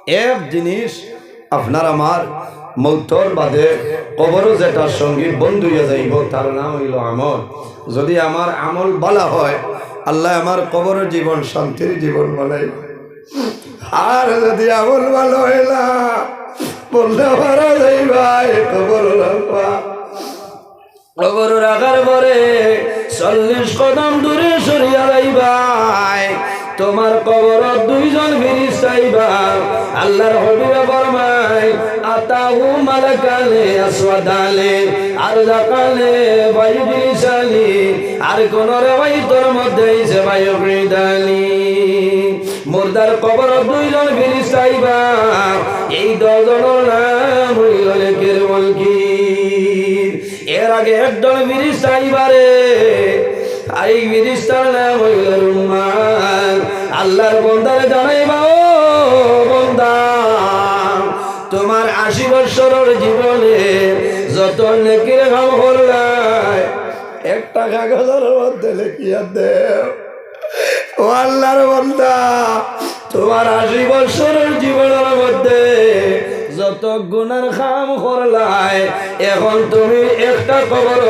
এক জিনিস আপনার আমার মৌতর বাদে কবরও যেটার সঙ্গী বন্ধু হয়ে যাইব তার নাম হইল আমল। যদি আমার আমল বলা হয় আল্লাহ আমার কবরের জীবন শান্তির জীবন বানাইব। আর যদি আমল ভালো হয় না বলতে পারা যাই ভাই কবর রাখবা, কবর রাখার পরে 40 কদম দূরে সরিয়া যাইবাই, তোমার কবর 2 জন ফেরেশতা আইবা। আল্লাহর হাবিব ফরমায় আতাহু মালাকানে আসওয়াদালে আর যাকালে বাইদিসালি, আর কোন রওয়ায়াতের মধ্যে আছে বাইদালি। মুর্দার কবর 2 জন ফেরেশতা আইবা, এই 10 জনের নাম হইল নেকের মুলকির। এর আগে একজন ফেরেশতা আইবারে, এই ফেরেশতার নাম হইল রুম্মান। আল্লাহর বান্দারে জানাইবা, ও বান্দা তোমার 80 বছরের জীবনে যত নেকির কাম করলাই একটা কাগজের মধ্যে লিখিয়া দেও। ও আল্লাহর বান্দা তোমার 80 বছরের জীবনের মধ্যে যত গুনার কাম করলাই এখন তুমি একটা কবর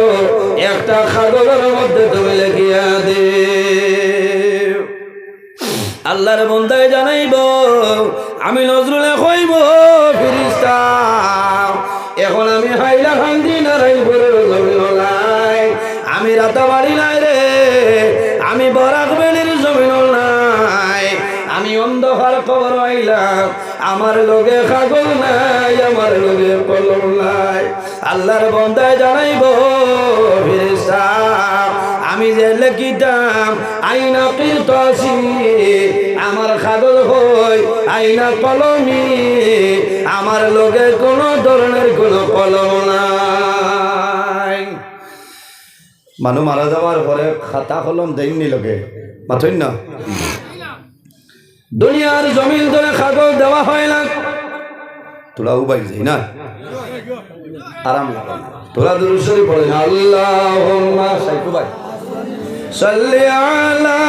একটা কাগজের মধ্যে তুমি লিখিয়া দেও। আল্লাহর বান্দায় জানাইব, আমি নজরুলে কইব ফেরেশতা এখন আমি হাইলা খান্দি নারায়ণপুরের জমিন নাই, আমি রাতাবাড়ি নাই রে, আমি বরাক বেলির জমিন নাই, আমি অন্ধকার কবর আইলাম, আমার লগে কাগজ নাই, আমার লগে কলম নাই। আল্লাহর বান্দায় জানাইব ফেরেশতা আমি যে লিখিতাম আইনা কিতাসি আমার কাগজ হই আইনা কলমি, আমার লগে কোন ধরনের কোন কলম নাই। মানুষ মারা যাওয়ার পরে খাতা কলম দেয়নি লোকে মাথইন না, দুনিয়ার জমিন ধরে কাগজ দেওয়া হয় না, তোরা উবাই যাই না আরাম লাগে, তোরা দুরূদ শরীফ পড়ে না আল্লাহুম্মা সাইকু ভাই সাল্লি আলা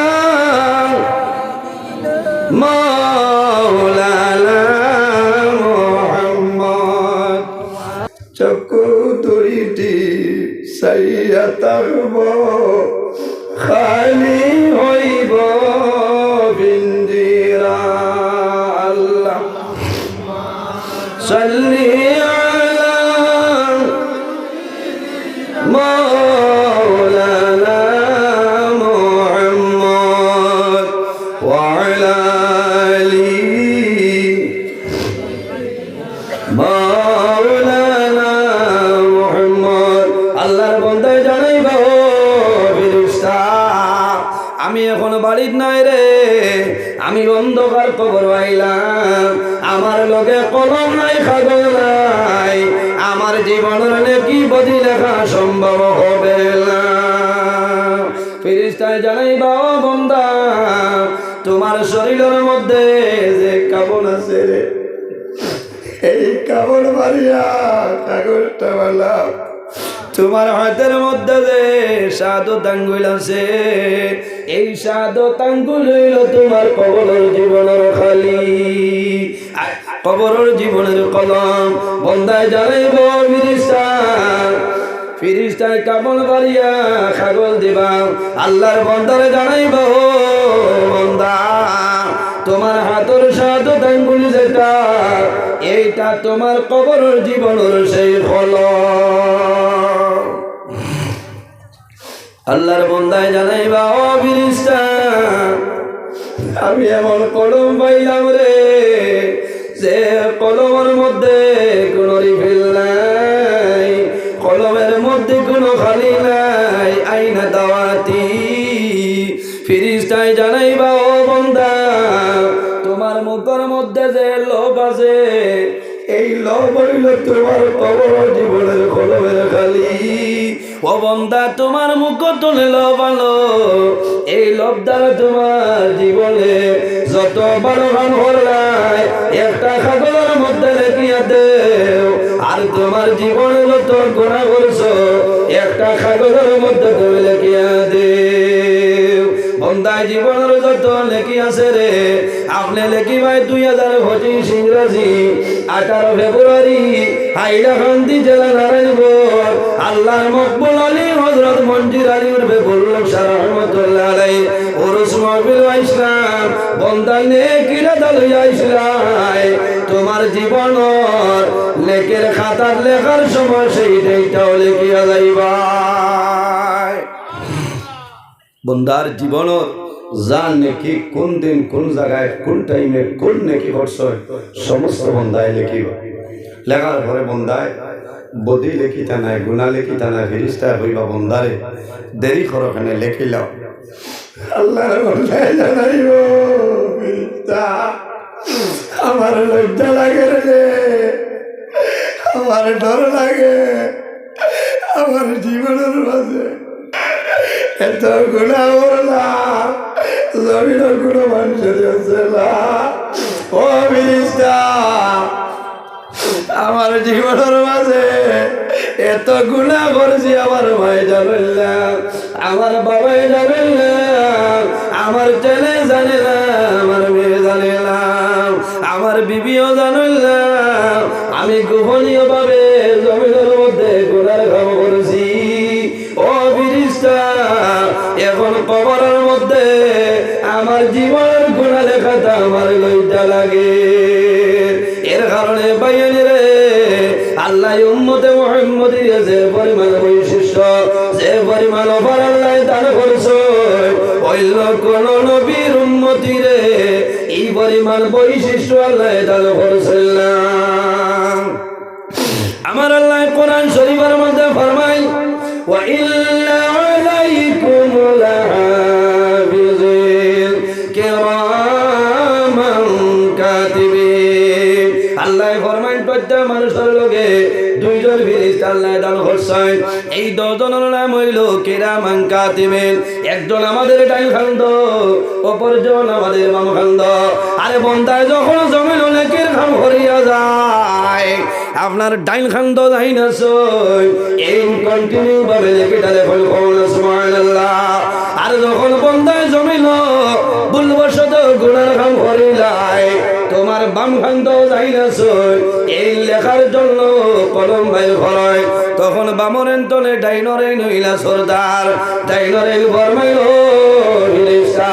মাওলানা মুহাম্মদ। চক্ষু দুইটি সাইয়া থাকব খালি হইব বিন্দিরা, আল্লাহ সাল্লি আলা মাওলানা মুহাম্মদ ওয়া আলা আলি মাওলানা মুহাম্মদ। আল্লাহর বান্দায় জানাইব ফেরেশতা আমি এখনো বাড়ির নাই রে, আমি অন্ধকার কবর আইলাম, আমার লগে কলম নাই কাগজ নাই, আমার জীবনের নেকি বদি লেখা সম্ভব হবে না। ফেরেশতায় জানাইবা, ও বান্দা তোমার শরীরের মধ্যে যে কাপড় আছে রে, এই কাপড় মারিয়া কাগজটা বালা, তোমার হাতের মধ্যে যে শাহাদত আঙ্গুল আছে এই শাহাদত আঙ্গুল হইল তোমার কবরের জীবনের খালি, কবরের জীবনের কলম। বান্দায় জানাইব ফেরেশতা, ফেরেশতায় কাপড় মারিয়া কাগজ দিবা। আল্লাহর বান্দারে জানাইব, বান্দা তোমার হাতের শাহাদত আঙ্গুল যেটা এইটা তোমার কবরের জীবনের সেই কলম। আল্লাহর বান্দায় জানাইবা, ও ফেরেশতা আমি এমন কলম পাইলাম রে যে কলমের মধ্যে কোনো রিফিল নাই, কলমের মধ্যে কোনো খালি নাই, আইনা দাওয়াতি। ফেরেশতায় জানাইবা, ও বান্দা তোমার মুখের মধ্যে যে লোভ আছে এই লোভ হইল তোমার কবর জীবনের কলমের খালি। ও বান্দা তোমার মুখ তুলে লোভ আলো, এই লোভ দ্বারা তোমার জীবনে যত বড় কাম করলাই একটা কাগজের মধ্যে লিখিয়া দেও, আর তোমার জীবনে যত গুনাহ করছো একটা কাগজের মধ্যে তুমি লিখিয়া দেও। বান্দা জীবনের যত নেকি আছে রে আপনি লেখি ভাই 2025 ইংরেজি 18 ফেব্রুয়ারি হাইলাকান্দি জেলা নারায়ণগঞ্জ আল্লাহর মকবুল আলী হযরত মঞ্জির আলী উর্ফে বল্লভ শাহ রহমাতুল্লাহ আলাইহি ওরস মাহফিল ইসলাম বন্দা নেকিরা দলিয়া ইসলাম তোমার জীবনের লেখের খাতার লেখার সময় সেইটাও লিখিয়া যাইবা বন্দার জীবনের জান নেকি কোন দিন কোন জায়গায় কোন টাইমে কোন নেকি করছ সমস্ত বন্দায় লিখিব লেখার পরে বন্দায় বদি লেখিতা নাই গুণা লেখিতা নাই ফিরিস্তা হইবা বন্দারে দেরি করখানে লেখিলাও আল্লাহর বন্দায় জানাইব ফিরিস্তা আমার লজ্জা লাগে রে আমার ডর লাগে আমার জীবনের মাঝে এত গুণা করলাম জমিনের কোনো মানুষের আছে না ও ফিরিস্তা আমার জীবনের মাঝে এত গুণা করছি আমার ভাই জানেন না আমার বাবাই জানেন না আমার ছেলে জানে না আমার মেয়ে জানে না আমার বিবিও জানেন না আমি গোপনীয় ভাবে জমিনের মধ্যে গুণার কাম করছি ও ফিরিস্তা এখন কবরের মধ্যে আমার জীবনের গুণা লেখাটা আমার লইটা লাগে এর কারণে বাইয়ানি রে আল্লাহ উম্মতে মুহাম্মদীর যে পরিমাণ বৈশিষ্ট্য যে পরিমাণ অফার আল্লাহ দান করছে ওইল কোন নবীর উম্মতি রে এই পরিমাণ বৈশিষ্ট্য আল্লাহ দান করছেন না আমার আল্লাহ কোরআন শরীফের মধ্যে ফরমায় ওয়া ইল্লা আলাইকুম লাহাফিজিন কিরামান কাতিবিন আল্লাহ ফরমায় প্রত্যেক মানুষের লগে দুইজন ফেরেশতা আল্লাহ দান করছেন এই দুজনের নাম হইল কিরামান কাতিবিন একজন আমাদের ডাইন খান্দ অপরজন আমাদের বাম খান্দ আরে বন্দায় যখন জমিন নেকির কাম করিয়া যায় আপনার ডাইন খান্দ যাইন এই কন্টিনিউ ভাবে লেখিটালে ফল সুবহানাল্লাহ আর যখন বন্দায় জমিন ভুলবশত গুনার কাম করিলাই তোমার বাম খান্দ যাইন এই লেখার জন্য কলম বাইর হয় তখন বামরেন তনে ডাইনরে নইলা সরদার ডাইনরে ফরমাইল ফেরেশতা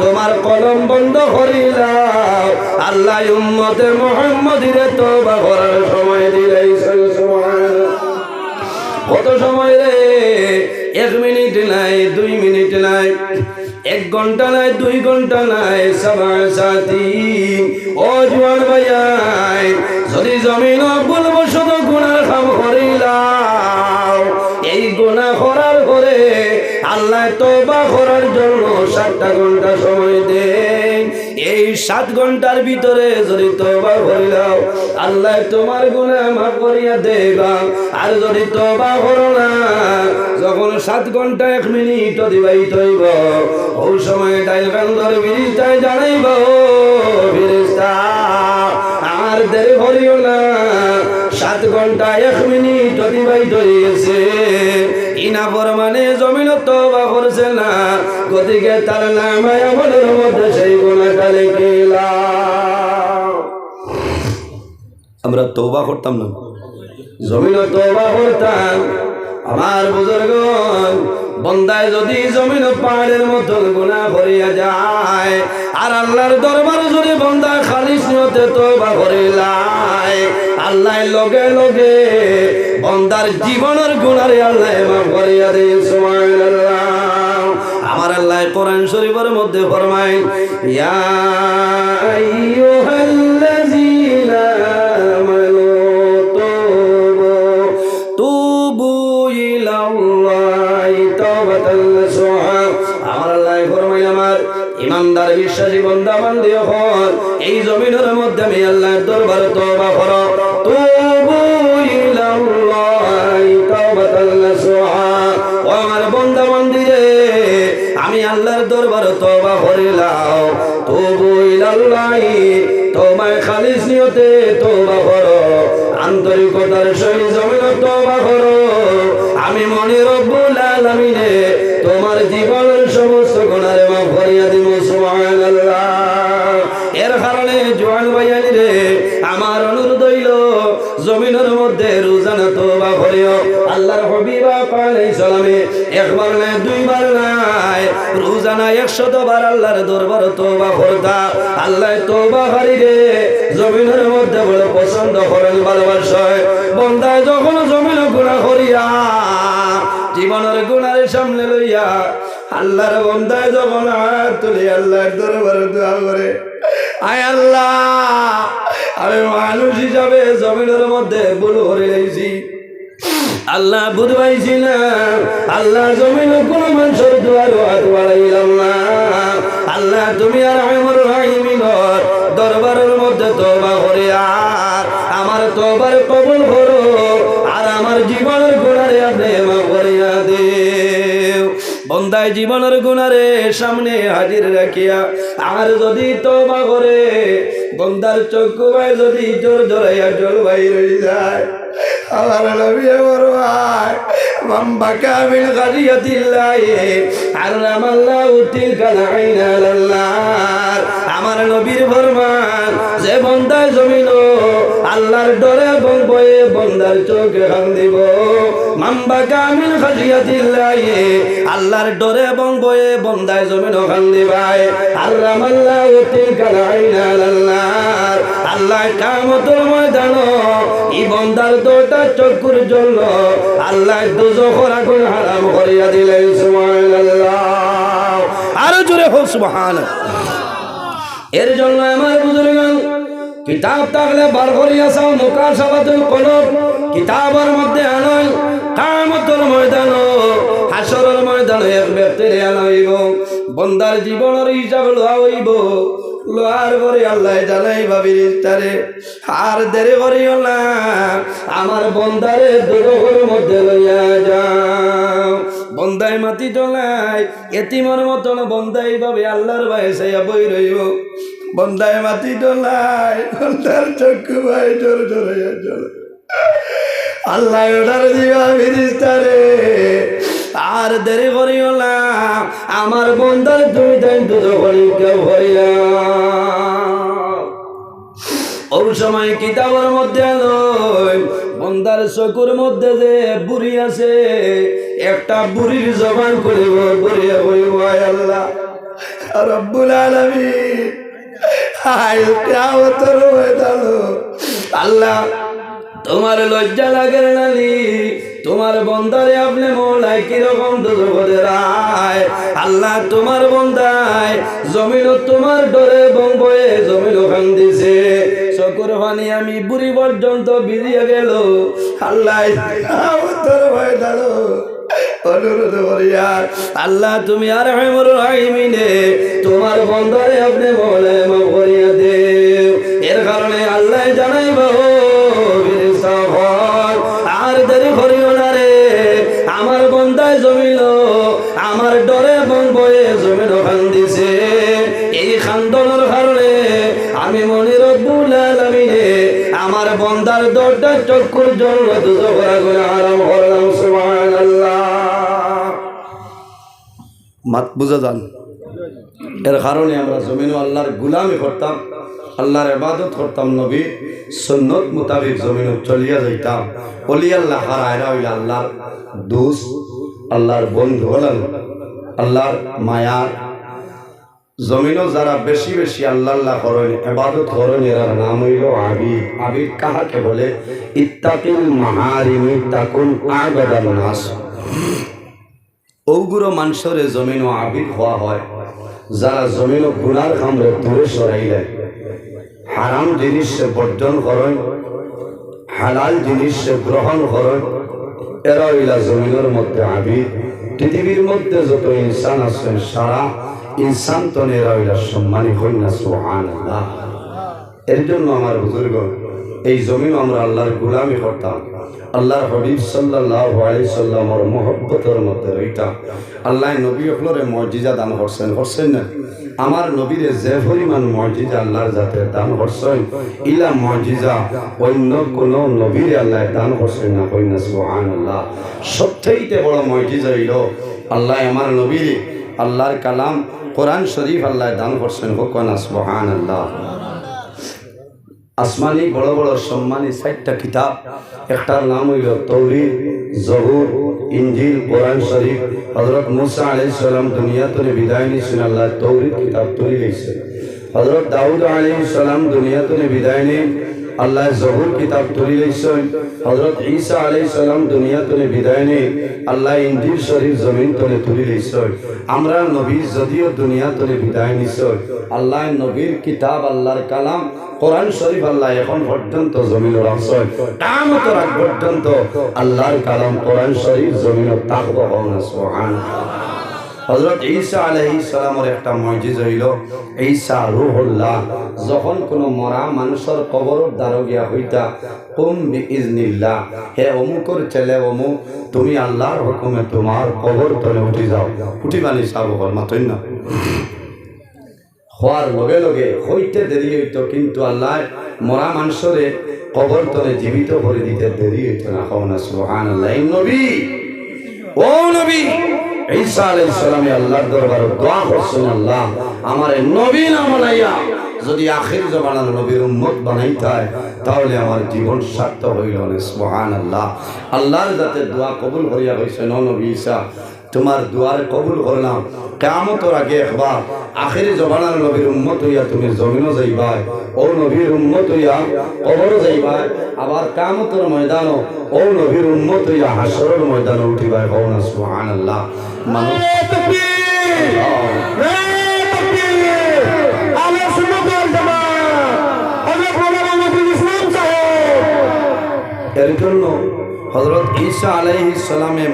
তোমার কলম বন্ধ করিলাও আল্লাহ উম্মতে মুহাম্মদীরে তওবা করার সময় দিলাইছেন সুবহানাল্লাহ কত সময় রে 1 মিনিট নাই 2 মিনিট নাই 1 ঘন্টা নাই 2 ঘন্টা নাই সবার সাথী ও জওয়ান ভাই যদি জমিন ভুলবশত গুনাহ কাম করিলাও এই গুনাহ করার পরে আল্লাহ তওবা করার জন্য 7টা ঘন্টা সময় দেন এই 7 ঘন্টার ভিতরে যদি তওবা করিলাও আল্লাহ তোমার গুনাহ মাফ করিয়া দেবা আর যদি তওবা করো না যখন 7 ঘন্টা 1 মিনিট অতিবাহিত হইব ওই সময় ডাইল কান্দর ফেরেশতায় জানাইব ফেরেশতা আর দেরি করিও না 7 ঘন্টা 1 মিনিট অতিবাহিত হয়েছে ইনা পরমানে জমিন তওবা করছে না গতিকে তার নামে আমাদের মধ্যে সেই গুনাহটা লিখিলাম আমরা তওবা করতাম না জমিন তওবা করতাম আমার বুজুর্গগণ বন্দায় যদি জমিন পাহাড়ের মতো গুনাহ করিয়া যায় আর আল্লাহর দরবারে যদি বন্দা খালিস নিয়তে তওবা করিলায় আল্লাহ লগে লগে বন্দার জীবনের গুনাহ আল্লাহ মাফ করিয়া দেন সুবহানাল্লাহ আমার আল্লাহ কোরআন শরীফের মধ্যে ফরমায় ইয়া আইয়ুহাল্লাযীনা আমানু তুবু ইলাল্লাহি তাওবাতান নাসুহা আমার আল্লাহ ফরমায় আমার ইমানদার বিশ্বাসী বান্দা বান্দী হন এই জমিনের মধ্যে আমি আল্লাহর দরবারে তওবা করো তুবু ইলাল্লাহি তাওবাতান নাসুহা ও আমার বান্দা বান্দী রে আমি আল্লাহর দরবারে তওবা করিলাম তুবু ইলাল্লাহি তোমায় খালিস নিয়তে তওবা করো আন্তরিকতার সহিত জমিনে তওবা করো আমি মনে রব্বুল আলামিনে তোমার জীবনের সমস্ত গুনাহ মাফ করিয়া দিব সুবহানাল্লাহ রে আমার অনুরোধ হইল জমিনের মধ্যে রোজানা তওবা করিও আল্লাহর হাবিব আলাইহিস সালামে একবার না দুইবার নাই রোজানা 100 বার আল্লাহর দরবার তওবা করতা আল্লাহ তওবা করি রে জমিনের মধ্যে বড় পছন্দ করেন ভালোবাসয় বান্দা যখন জমিনে গুনাহ করিয়া জীবনের গুনাহের সামনে লইয়া আল্লাহর বান্দা যখন হাত তুলে আল্লাহর দরবারে দোয়া করে আয় আল্লাহ আমি মানুষ হিসাবে জমিনের মধ্যে ভুল করে লাইছি আল্লাহ বুঝবাইছি না আল্লাহ জমিন কোন মানুষের দুয়ার হাত বাড়াইলাম না আল্লাহ তুমি আর আমার রাহিমিনর দরবারের মধ্যে তওবা করে আর আমার তওবার কবুল করো আর আমার জীবনের গুনারে আপনি মাফ করিয়া দেও বন্দায় জীবনের গুনারে সামনে হাজির রাখিয়া আর যদি তওবা করে বন্দার চক্ষু ভাই যদি জোর জোরাইয়া জল বাইর হয়ে যায় আমার নবী আমার ভাই মাম্বাকা মিন গাজিয়াতিল্লাহ হারামাল্লাহু তিলকা আইনা আল্লাহ আমার নবীর ফরমান যে বান্দা জমিনো আল্লাহর ডরে এবং ভয়ে বান্দার চোখে কান্দিব মাম্বাকা মিন গাজিয়াতিল্লাহ আল্লাহর ডরে এবং ভয়ে বান্দায় জমিনো কান্দিবাই হারামাল্লাহু তিলকা আইনা আল্লাহ আল্লাহ কিয়ামতের ময়দানে এই বান্দার দুটা চক্ষুর জন্য আল্লাহ দুজখের আগুন হারাম করিয়া দিলেন সুবহানাল্লাহ আর জোরে হোক সুবহানাল্লাহ এর জন্য আমার বুজুর্গগণ কিতাব থাকলে বার করিয়া চাও মুকাশাফাতুল কলব কিতাবের মধ্যে আনয় কিয়ামতের ময়দানে হাসরের ময়দানে এক ব্যক্তির আনাইব বান্দার জীবনের হিসাব লওয়া হইব লোহার করে আল্লাহ জানাই ভাবির তারে আর দেরি করিও না আমার বন্দারে দুর্গের মধ্যে লইয়া যাও বন্দায় মাটি চলাই এতিমের মতন বন্দাই ভাবে আল্লাহর ভয়ে চাইয়া বই রইব বন্দায় মাটি চলাই বন্দার চক্ষু ভাই জোর জোরে চলে আল্লাহ ওটার দিবা ফিরিস্তারে আর দেরি করিও না আমার বন্দার দুই দিন দুধ পরীক্ষা ভরিয়া ওই সময় কিতাবের মধ্যে নয় বন্দার চকুর মধ্যে যে বুড়ি আছে একটা বুড়ির জবান করিব বুড়িয়া বলিব আয় আল্লাহ রব্বুল আলামিন আয় কিয়ামতের ময়দানে আল্লাহ তোমার লজ্জা লাগে নালি তোমার বন্দারে আপনি মৌলায় কিরকম দুর্গতে রায় আল্লাহ তোমার বন্দায় জমিন তোমার ডরে বয়ে জমিন কান্দিছে চকুর পানি আমি বুড়ি পর্যন্ত ভিজিয়ে গেল আল্লাহ তোর ভয় দাঁড়ো অনুরোধ করিয়া আল্লাহ তুমি আর রাহিমিনে তোমার বন্দারে আপনি মৌলায় মাফ করিয়া দেও এর কারণে আল্লাহ জানাইব আর দেরি করিও না রে আমার বন্দায় জমিল আমার ডরে বয়ে জমিন কান্দিছে এই খান্দনের কারণে আমি মনে রব্বুল আলামিনে আমার বন্দার দরটা চক্ষুর জন্য দুজখের আগুন হারাম করলাম সুবহানাল্লাহ মাত বুঝা যান এর কারণে আমরা জমিন আল্লাহর গোলামি করতাম আল্লাহর ইবাদত করতাম নবী সুন্নত মোতাবেক জমিন চলিয়া যাইতাম ওলি আল্লাহ হারায়রা হইল আল্লাহর দোস্ত আল্লাহর বন্ধু হলেন আল্লাহর মায়া জমিনও যারা বেশি বেশি আল্লাহ আল্লাহ করেন ইবাদত করেন এর নাম হইল আবিদ আবিদ কাহাকে বলে ইত্তাকিল মাহারিমি তাকুন আবাদান নাস ওগুলো মানুষের জমিন আবিদ হওয়া হয় যারা জমিন গুনার কামরে দূরে সরাইলে হারাম জিনিস বর্জন করেন হালাল জিনিস গ্রহণ করেন এরা হইলা জমিনের মধ্যে আবিদ পৃথিবীর মধ্যে যত ইনসান আছেন সারা ইনসান তো এরা হইলা সম্মানী হই না সুবহানাল্লাহ এর জন্য আমার বুজুর্গ এই জমিন আমরা আল্লাহর গোলামি করতাম আল্লাহর হাবিব সাল্লাল্লাহু আলাইহি সাল্লামের মহব্বতের মধ্যে রইতাম আল্লাহ নবী হলরে মুজিজা দান করছেন না আমার নবীরে যে পরিমাণ মুজিজা আল্লাহর জাতে দান করছেন ইলা মুজিজা অন্য কোন নবীরে আল্লাহ দান করছেন না কই না সুবহানাল্লাহ সবথেকে বড় মুজিজা হইল আল্লাহ আমার নবীরে আল্লাহর কালাম কোরআন শরীফ আল্লাহ দান করছেন হোক না সুবহানাল্লাহ আসমানি বড় বড় সম্মানী 4টা কিতাব। একটার নাম হইল তৌরাত, জবুর, ইনজিল, কোরআন শরীফ। হযরত মুসা আলাইহিস সালাম দুনিয়াতে বিদায় নিয়েছেন, আল্লাহ তৌরাত কিতাব তুলে দিয়েছে। হযরত দাউদ আলাইহিস সালাম দুনিয়াতে বিদায় নিয়ে আল্লাহ জবুর কিতাব তুলে দিয়েছেন। হযরত ঈসা আলাইহিস সালাম দুনিয়াতে বিদায় নিয়ে আল্লাহ ইনজিল শরীফ জমিন তলে তুলে দিয়েছেন। আমরা নবী যদিও দুনিয়াতে বিদায় নিয়েছেন, আল্লাহ নবীর কিতাব, আল্লাহর কালাম কোরআন শরীফ আল্লাহ এখন পর্যন্ত জমিনে রাখছেন। কিয়ামত রাত পর্যন্ত আল্লাহর কালাম কোরআন শরীফ জমিনে থাকবে। সুবহানাল্লাহ। হযরত ঈসা আলাইহিস সালামের একটা মুজিজা হইল ঈসা রূহুল্লাহ। যখন কোন মরা মানুষের কবরের দ্বারে গিয়া হইতা, কুম বিইজনিল্লাহ, হে অমুকর ছেলে অমুক, তুমি আল্লাহর হুকুমে তোমার কবর তলে উঠি যাও। উঠি মানে সাবহর মাতই না হওয়ার লগে লগে হইতে দেরি হইত, কিন্তু আল্লাহ মরা মানুষরে কবর তলে জীবিত করে দিতে দেরি হইত না। হওনা সুবহানাল্লাহ। নবী, ও নবী ঈসা আলাইহিস সালামে আল্লাহর দরবারে দোয়া করছেন, আল্লাহ আমারে নবী না বানাইয়া যদি আখির জামানার নবীর উম্মত বানাইতায় তাহলে আমার জীবন সার্থক হইল না। সুবহানাল্লাহ। আল্লাহর যাতে দোয়া কবুল করিয়া হইছে। নবী ঈসা, তোমার দুয়ার কবুল করলাম। কিয়ামতের আগে একবার আখির জামানার নবীর উম্মত হইয়া তুমি জমিনও যাইবা, ও নবীর উম্মত হইয়া কবরও যাইবা, আবার কিয়ামতের ময়দানও ও নবীর উম্মত হইয়া হাসরের ময়দানে উঠিবা। কওনা সুবহানাল্লাহ। মানুষ এর জন্য হযরত ঈসা আলাইহিস সালামে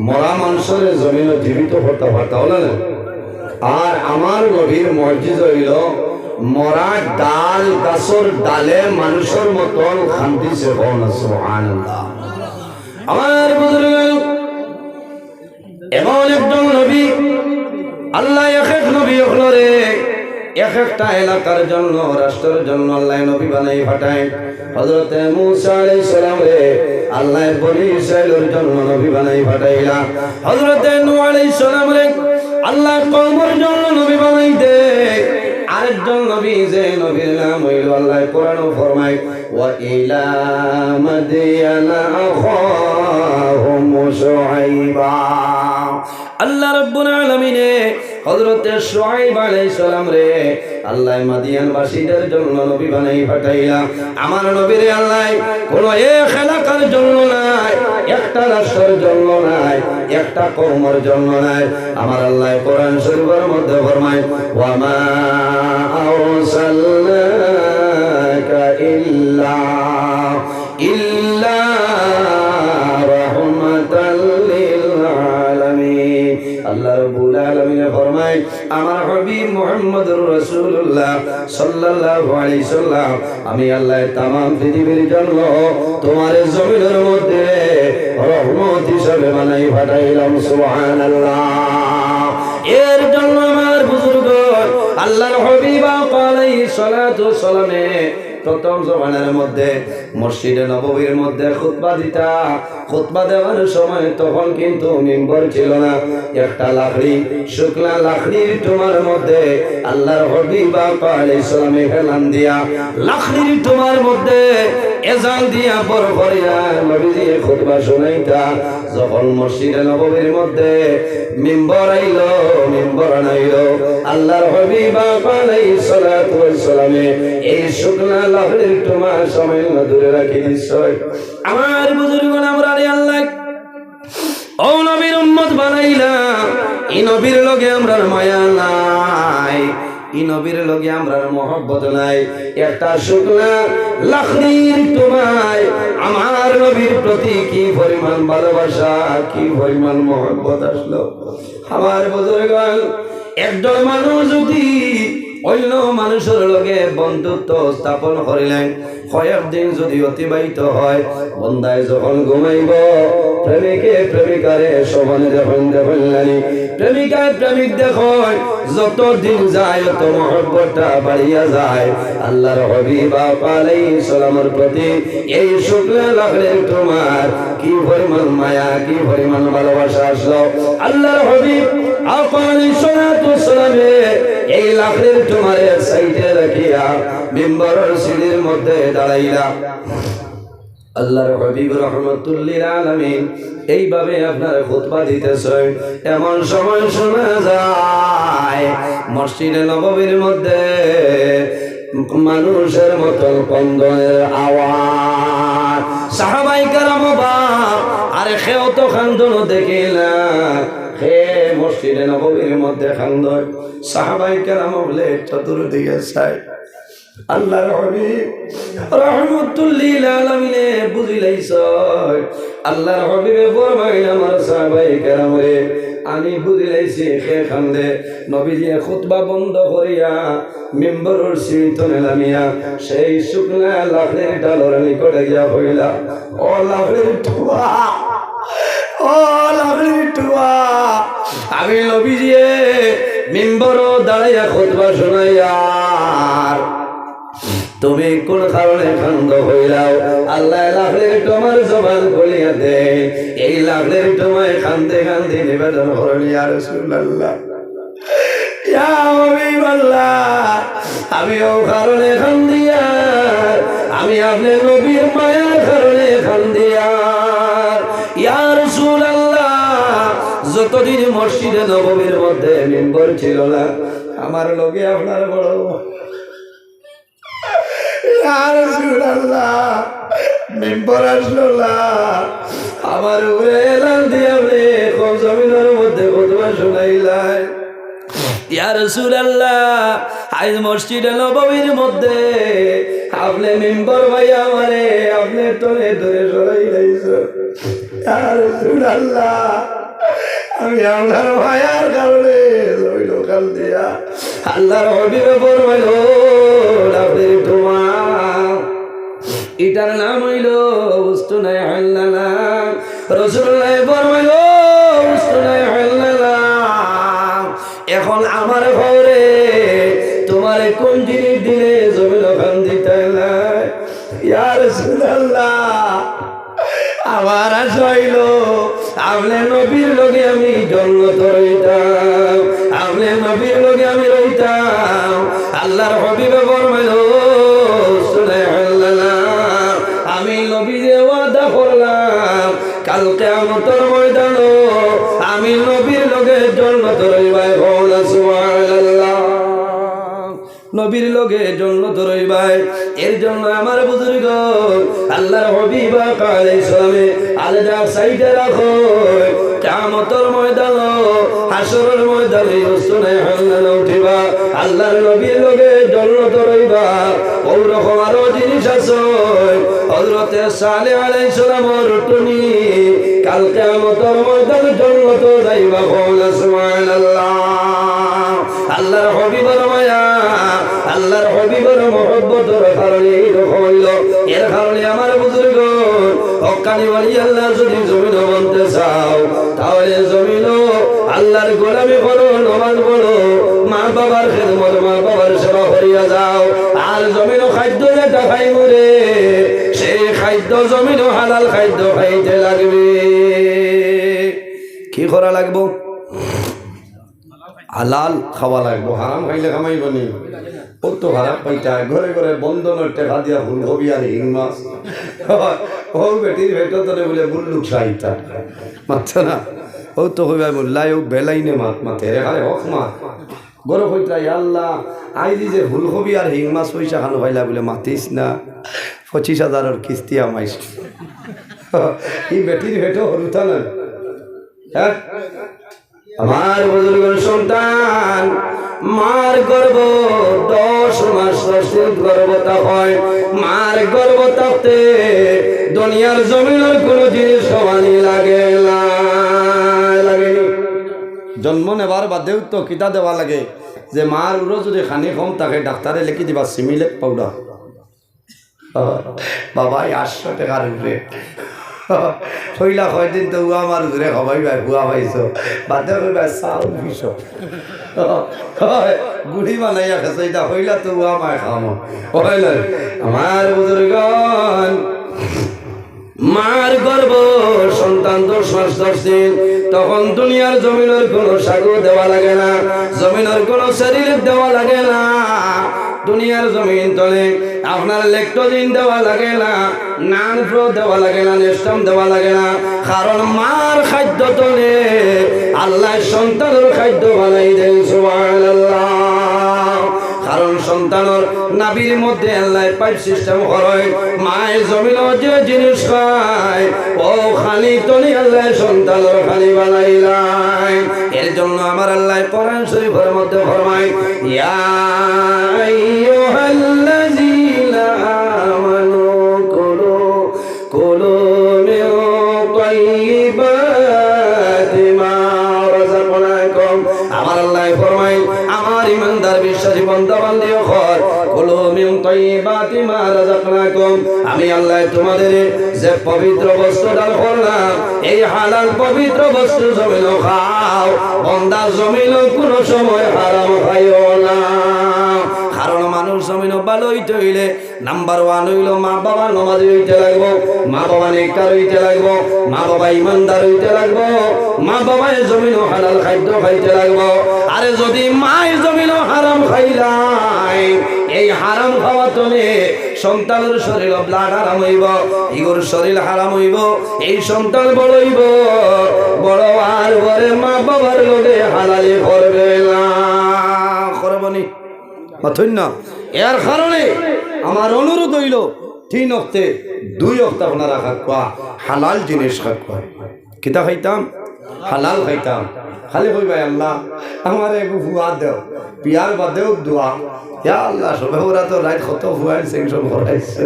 মরা মানুষরে জমিনে জীবিত করতে পারতা হলো না। আর আমার নবীর মুজিজা হইল মরা ডাল গাছর ডালে মানুষের মতন খান্দিছে। সুবহানাল্লাহ। আমার বুজুর্গ এমন একজন নবী, আল্লাহ এক নবী হলরে এক একটা এলাকার জন্য, রাষ্ট্রের জন্য আল্লাহ নবী বানাই পাঠায়। হযরত মুসা আলাইহিস সালাম রে আল্লাহ বনি ইসরাইলের জন্য নবী বানাই পাঠাইলা। হযরত নূহ আলাইহিস সালাম রে আল্লাহ কওমের জন্য নবী বানাই দে। আরেকজন নবী যে নবীর নাম হইল আল্লাহ কোরআনে ফরমায়, ওয়া ইলা মাদিয়ানা আখাহুম শুআইবা। আল্লাহ রাব্বুল আলামিন হযরত শুআইব আলাইহিস সালাম রে আল্লাহ মাদিয়ান বাসীদের জন্য নবী বানাই পাঠাইলা। আমার নবীরে আল্লাহ কোন এক এলাকার জন্য নাই, একটা রাষ্ট্রের জন্য নাই, একটা কওমের জন্য নাই। আমার আল্লাহ কোরআন শরীফের মধ্যে ফরমায়, ওয়া মা আরসালনাকা ইল্লা রাহমাতাল লিল আলামিন। আল্লাহ রাব্বুল আলামিন ফরমায়, আমার হাবিব মুহাম্মদুর রাসূলুল্লাহ সাল্লাল্লাহু আলাইহি সাল্লাম, আমি আল্লাহ तमाम পৃথিবীর জন্য তোমার জমিনের মধ্যে রহমত হিসেবে বানাই পাঠাইলাম। সুবহানাল্লাহ। এর জন্য আমার বুজুর্গ আল্লাহর হাবিব আলাইহিস সালাতু ওয়াস সালামে প্রথম জমানার মধ্যে মসজিদে নববীর মধ্যে খুতবা দিতা। খুতবা দেওয়ার সময় তখন কিন্তু মিম্বর ছিল না, একটা লাকড়ি, শুকনা লাকড়ির তোমার মধ্যে আল্লাহর হাবিব আলাইহিস সালামে হেলান দিয়া লাকড়ির তোমার মধ্যে এজান দিয়া বড় করিয়া নবীজি খুতবা শুনাইতা। যখন মসজিদে নববীর মধ্যে মিম্বর আইলো, মিম্বর আনাইলো, আল্লাহর হাবিব আলাইহিস সালাতু ওয়াস সালামে এই শুকনা লাকড়ির তোমার সময় দূরে রাখি দিছয়। আমার বুজুর্গণ, আমরা আল্লাহ ও নবীর উম্মত বানাইলাম, এই নবীর লগে আমরা মায়া নাই, এই নবীর লগে আমরা মহব্বত নাই। একটা শুকনা লাকড়ির তোমায় আমার নবীর প্রতি কি পরিমাণ ভালোবাসা, কি পরিমাণ মহব্বত আসলো। আমার বুজুর্গণ, একজন মানুষ যদি অন্য মানুষের লগে বন্ধুত্ব স্থাপন করিলেন, কয়েকদিন যদি অতিবাহিত হয়, বন্দায় যখন ঘুমাইব, প্রেমিকে প্রেমিকারে সমানে যখন দেখলেন, প্রেমিকায় প্রেমিক দেখুন, যত দিন যায় তত মহব্বতটা বাড়িয়া যায়। আল্লাহর হাবিব আলাইহিস সালামের প্রতি এই শুকনা লাকড়ির তোমার কি পরিমাণ মায়া, কি পরিমাণ ভালোবাসা আসলো। আল্লাহর হাবিব আলাইহিস সালাতু ওয়াস সালাম এই লাকড়ির তোমার এক সাইডে রাখিয়া মিম্বরের সিঁড়ির মধ্যে দাঁড়াইলা আল্লাহর হাবিব রাহমাতুল্লিল আলামিন এইভাবে আপনার খুতবা দিতেছেন। এমন সময় শোনা যায় মসজিদে নববীর মধ্যে মানুষের মতো কন্দনের আওয়াজ। সাহাবাই কেরাম অবাক, আরে খেও তো খান্দন দেখিলা, হে মসজিদে নববীর মধ্যে খান্দন। সাহাবাই কেরাম বলে চতুর্দিকে চাই আল্লাহর হাবিব রাহমাতুল্লিল আলামিনে বুঝিলাইছ। আল্লাহর হাবিবে ফরমাইল আমার সাহাবায়ে কেরামরে আমি বুঝিলাইছি কে খান্দে। নবীজি খুতবা বন্ধ করিয়া মিম্বরের সিঁড়িতে নামিয়া সেই শুকনা লাকড়ির ডালের নিকটে গিয়া হইলা, ও লাকড়ির টুয়া, ও লাকড়ির টুয়া, আমি নবীজি মিম্বর দাঁড়াইয়া খুতবা শোনাইয়া তুমি কোন কারণে খান্দ হইলাও? আল্লাহ লাকড়ির তোমার জবান খুলিয়া দে। এই লাকড়ির তোমায় খান্দে খান্দে নিবেদন করেন, ইয়া রাসূলুল্লাহ, ইয়া হাবিবাল্লাহ, আমি ও কারণে খান্দিয়া, আমি আপনার নবীর মায়ার কারণে খান্দিয়া। ইয়া রাসূলুল্লাহ, যতদিন মসজিদে নববীর মধ্যে মিম্বর ছিল না আমার লগে আপনার বড় মিম্বর আসলো না, আমার উপরে এলান দিয়ে জমিনের মধ্যে খুতবা শোনাইলাই। ইয়া রাসূলুল্লাহ, আজ মসজিদে নববীর মধ্যে আপনি মিম্বর ভাই আমারে আপনি তোরে ধরে সরাই লাইছো। ইয়া রাসূলুল্লাহ, আমি আপনার ভাইয়ার কারণে জমিন কাল দিয়া আল্লাহর হাবিবে ফরমাইল আপনি তোমার এটার নাম হইল উস্তুনায়ে হাল্লালা। রাসূলুল্লাহ ফরমাইল উস্তুনায়ে হাল্লালা, এখন আমার ঘরে তোমার কোন জিনিস দিলে জমিন খান দিতে নাই? ইয়া রাসূলুল্লাহ, আমার আশা হইল আপনি নবীর লগে আমি জন্নত রইতাম, আপনি নবীর লগে আমি রইতাম। আল্লাহর হাবিবে ফরমাইল আমি নবী যে ওয়াদা করলাম কাল কিয়ামতের ময়দানে আমি নবীর লগে জন্নত রইবাই। সুবহানাল্লাহ, নবীর লগে জন্নত রইবাই। এর জন্য আমার বুজুর্গ আল্লাহর হাবিব আলাইহিস সালামে আলাদা সাইডে রাখো, কিয়ামতের ময়দানে হাসরের ময়দানে উসনায়ে হাল্লালা উঠিবা, আল্লাহর নবীর লগে জন্নত রইবা। ওই রকম আরো জিনিস আছে, হযরতে সালেহ আলাইহিস সালামের টুনি কাল কিয়ামতের ময়দানে জন্নত যাইবা। সুবহানাল্লাহ, আল্লাহর হাবিবের মায়া, আল্লাহর হাবিবের মহব্বতের কারণে এরকম হইল। এর কারণে আমার বুজুর্গ হক্কানি ওয়ালি আল্লাহ যদি জমিন বলতে চাও তাহলে জমিন আল্লাহর গোলামি করো, নামাজ পড়ো, মা বাবার খেদমত, মা বাবার সেবা করিয়া যাও। আর জমিন খাদ্য যেটা খাই মরে সেই খাদ্য জমিন হালাল খাদ্য খাইতে লাগবে। কি করা লাগবো? হালাল খাওয়া লাগবো, হারাম খাইলে কামাইব নি? ও তো হারাম পাইতা ঘরে ঘরে বন্ধনের টেকা দিয়া ফুলকপি আর হিং মাছ, ও বেটির ভেটো তোরে বলে বুল্লুক সাহিতা মাত্র না, ও তো হইবা মোল্লাই ও বেলাইনে মাত মাথে রেখারে হক মাত গরো কইতা আল্লাহ আইজি যে ফুলকপি আর হিং মাছ পয়সা খানো পাইলা বলে মাতিস না, 25,000 কিস্তি আমাইস। এই বেটির ভেটো হরুতা না। হ্যাঁ, আমার বুজুর্গ সন্তান মার গর্ভ 10 মাস গর্ভতা হয়। মার গর্ভ থাকতে দুনিয়ার জমিনের কোন জিনিস সমানি লাগে না, লাগেনি। জন্ম নেবার বাদেও তো কিতা দেওয়া লাগে যে মার উরো যদি খানি কম থাকে ডাক্তারে লিখি দিবা সিমিলেট পাউডার। বাবা 800 টাকার উপরে হইলা কয়দিন তো উয়া আমার ঘুরে খাবাই ভাই বুয়া পাইছো বাদে ভাই চাউল পিস গুড়ি বানাইয়া খেছো এটা হইলা তো উয়া মায় খামো হইল। আমার বুজুর্গণ মার গর্ভ সন্তান 10 মাস 10 দিন, তখন দুনিয়ার জমিনের কোনো সাগর দেওয়া লাগে না, জমিনের কোনো শরীর দেওয়া লাগে না। দুনিয়ার জমিন তলে আপনার ল্যাকটোজেন দেওয়া লাগে না, নান ফ্লো দেওয়া লাগে না, নেস্টাম দেওয়া লাগে না। কারণ মার খাদ্য তলে আল্লাহ সন্তানের খাদ্য বানাই দেন। সুবহানাল্লাহ। কারণ সন্তানের নাভির মধ্যে আল্লাহ পাইপ সিস্টেম করে, মায়ের জমিন যে জিনিস খায় ও খালি তলি আল্লাহ সন্তানের খালি বানাইলাই। এর জন্য আমার আল্লাহ কোরআন শরীফের মধ্যে ফরমায়, ইয়া আইয়ুহাল্লাযীনা আমানু কুলু মিন তাইয়্যিবাতি মা রাযাকনাকুম। আমার আল্লাহ ফরমায়, আমার ইমানদার বিশ্বাসী বান্দা বান্দিও খর কুলু মিন তাইয়্যিবাতি মা রাযাকনাকুম। আমি আল্লাহ তোমাদের যে পবিত্র বস্তু দান করলাম এই হালাল পবিত্র বস্তু জমিন খাও, বান্দা জমিন কোনো সময় হারাম খাইও না। কারণ মানুষ জমিন ভালো হইতে হইলে নাম্বার 1 হইল মা বাবা নমাজি হইতে লাগবো, মা বাবা নেককার হইতে লাগবো, মা বাবা ইমানদার হইতে লাগবো, মা বাবার জমিন হালাল খাদ্য খাইতে লাগবো। আরে যদি মায়ের জমিন হারাম খাইলাই, এই হারাম খাওয়া তলে সন্তানের শরীর ব্লাড হারাম হইব, ইগোর শরীর হারাম হইব, এই সন্তান বড় হইব, বড় আর বরে মা বাবার লোকে হালালি করবে না, করবনি মাথুন না। এর কারণে আমার অনুরোধ হইল 3 ওয়াক্তে 2 ওয়াক্ত আপনারা খাওয়া হালাল জিনিস খাওয়া। কিতা খাইতাম? হালাল খাইতাম। খালি কইবাই আল্লাহ আমার একটু ফুয়া দেও, পিয়ার বাদেও দোয়া, ইয়া আল্লাহ সবে ওরা তো রাত কত ফুয়ার সেংশন করাইছে।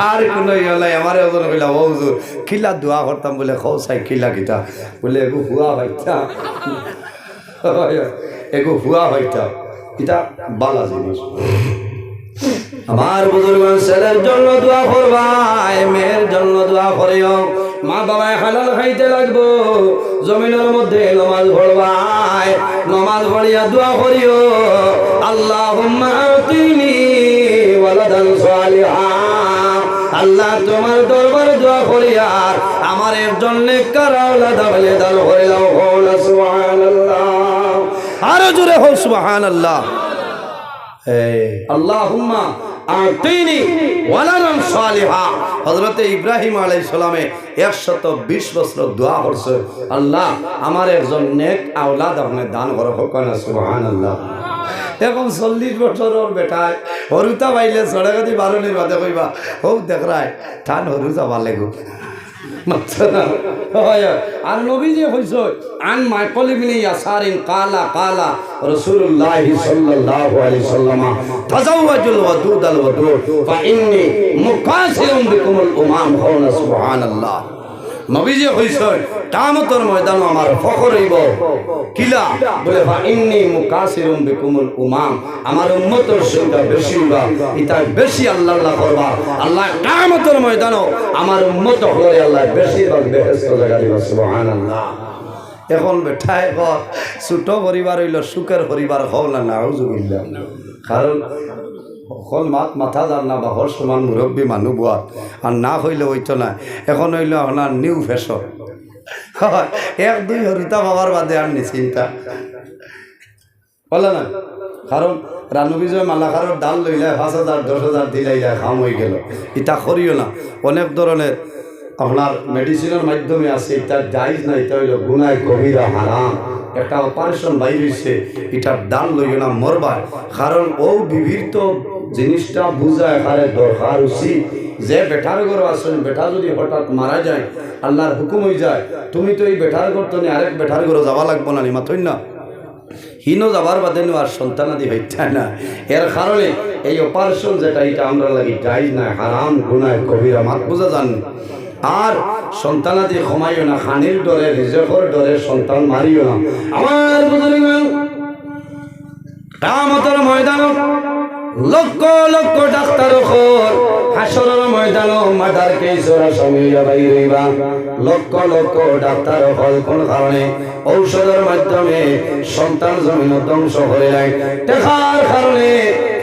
আর কোনো ইলাই আমার ওজন কইলা ও হুজুর কিলা দোয়া করতাম বলে খাও চাই কিলা কিতা বলে একটু ফুয়া খাইতাম, একটু ফুয়া খাইতাম, এটা বালা জিনিস। আমার বুজুর্গ ছেলের জন্য দোয়া করবাই, মেয়ের জন্য দোয়া করিও। মা বাবায় হালাল খাইতে লাগবো, জমিনের মধ্যে নমাজ পড়বাই, নমাজ পড়িয়া দোয়া করিও, আল্লাহুম্মা আতিনি ওয়ালাদান সালিহা। আল্লাহ তোমার দরবারে দোয়া করিয়া আমার একজন নেককার আওলাদ বলে দান করে দাও। সুবহানাল্লাহ। আরো জোরে হোক সুবহানাল্লাহ। আল্লাহুম্মা আতিনি ওয়ালাদান সালিহা। হযরত ইব্রাহিম আলাইহিস সালামে 120 বছর দোয়া করছে, আল্লাহ আমার একজন নেক আওলাদ আপনি দান করো। কোন সুবহানাল্লাহ। এখন 40 বছরের বেটায় হরুতা পাইলে সড়কতি 12 বাদে কইবা হৌ দেখরায় ঠান হরু যাবা লাগো। আর নবী যে হইছ আন মাইকল ইবনে ইয়াসারিন কালা কালা রাসূলুল্লাহ সাল্লাল্লাহু আলাইহি ওয়াসাল্লাম তাজাওয়াজুল ওয়াদুদ আল ওয়াদুদ ফা ইন্নী মুকাসিরুম বিকুমুল উমাম। সুবহানাল্লাহ। নবী যে হইছ কিয়ামতের ময়দানে আমার ফখর হইব, কিলা বলে ফা ইন্নী মুকাসিরুম বিকুমুল উমাম, আমার উম্মতের সংখ্যা বেশি হইবা, এটা বেশি আল্লাহ আল্লাহ করবা। আল্লাহ কিয়ামতের ময়দানে আমার উম্মত হলে আল্লাহ বেশিরভাগ বেহেশত জায়গা দিবা। সুবহানাল্লাহ। এখন বেঠায় ঘর ছোট পরিবার হইল সুখের পরিবার হও না, নাউজুবিল্লাহ। কারণ সকল মাথা যার না বাঘর সমান মুরব্বী মানুষ বোয়ার আর না হইলে হইতো না। এখন হইল আপনার নিউ ফ্যাশন, 1-2 হরিতা বাবার বাদে আর নিশ্চিন্তা বলে না। কারণ রানু বিজয় মালাকারের ডাল লইলে 5,000 10,000 দিলাইলে খাম হয়ে গেল। এটা করিও না। অনেক ধরনের আপনার মেডিসিনের মাধ্যমে আছে, এটা জায়েজ না, এটা হইল গুনাহ কবিরা হারাম। একটা অপারেশন বাইর হইছে, এটার দান লইও না, মরবা। কারণ ও বিভিন্ন জিনিসটা বুঝা এখানে দরকার উচিত যে বেটার ঘর আসেন, বেটা যদি হঠাৎ মারা যায় আল্লাহর হুকুম হয়ে যায়, তুমি তো এই বেটার ঘর তো আরেক বেটার ঘরে যাওয়া লাগবো না, নিমাতই না হিনো যাবার বাদে আর সন্তানাদি হইতে না। এর কারণে এই অপারেশন যেটা এটা আমরা লাগি জায়েজ না, হারাম গুনাহ কবিরা, মাত বুঝা জান। আর সন্তানাদি ক্ষমাইও না, খানির ডরে রিজেকর ডরে সন্তান মারিও না। আমার বুজুর্গগণ কিয়ামতের ময়দানে লক্ষ লক্ষ ডাক্তার হাসরের ময়দানে মাদার কেসরা সমিয়া বাইরিবা। লক্ষ লক্ষ ডাক্তার হল কোন কারণে ঔষধের মাধ্যমে সন্তান জমিন ধ্বংস করে যায়, টাকার কারণে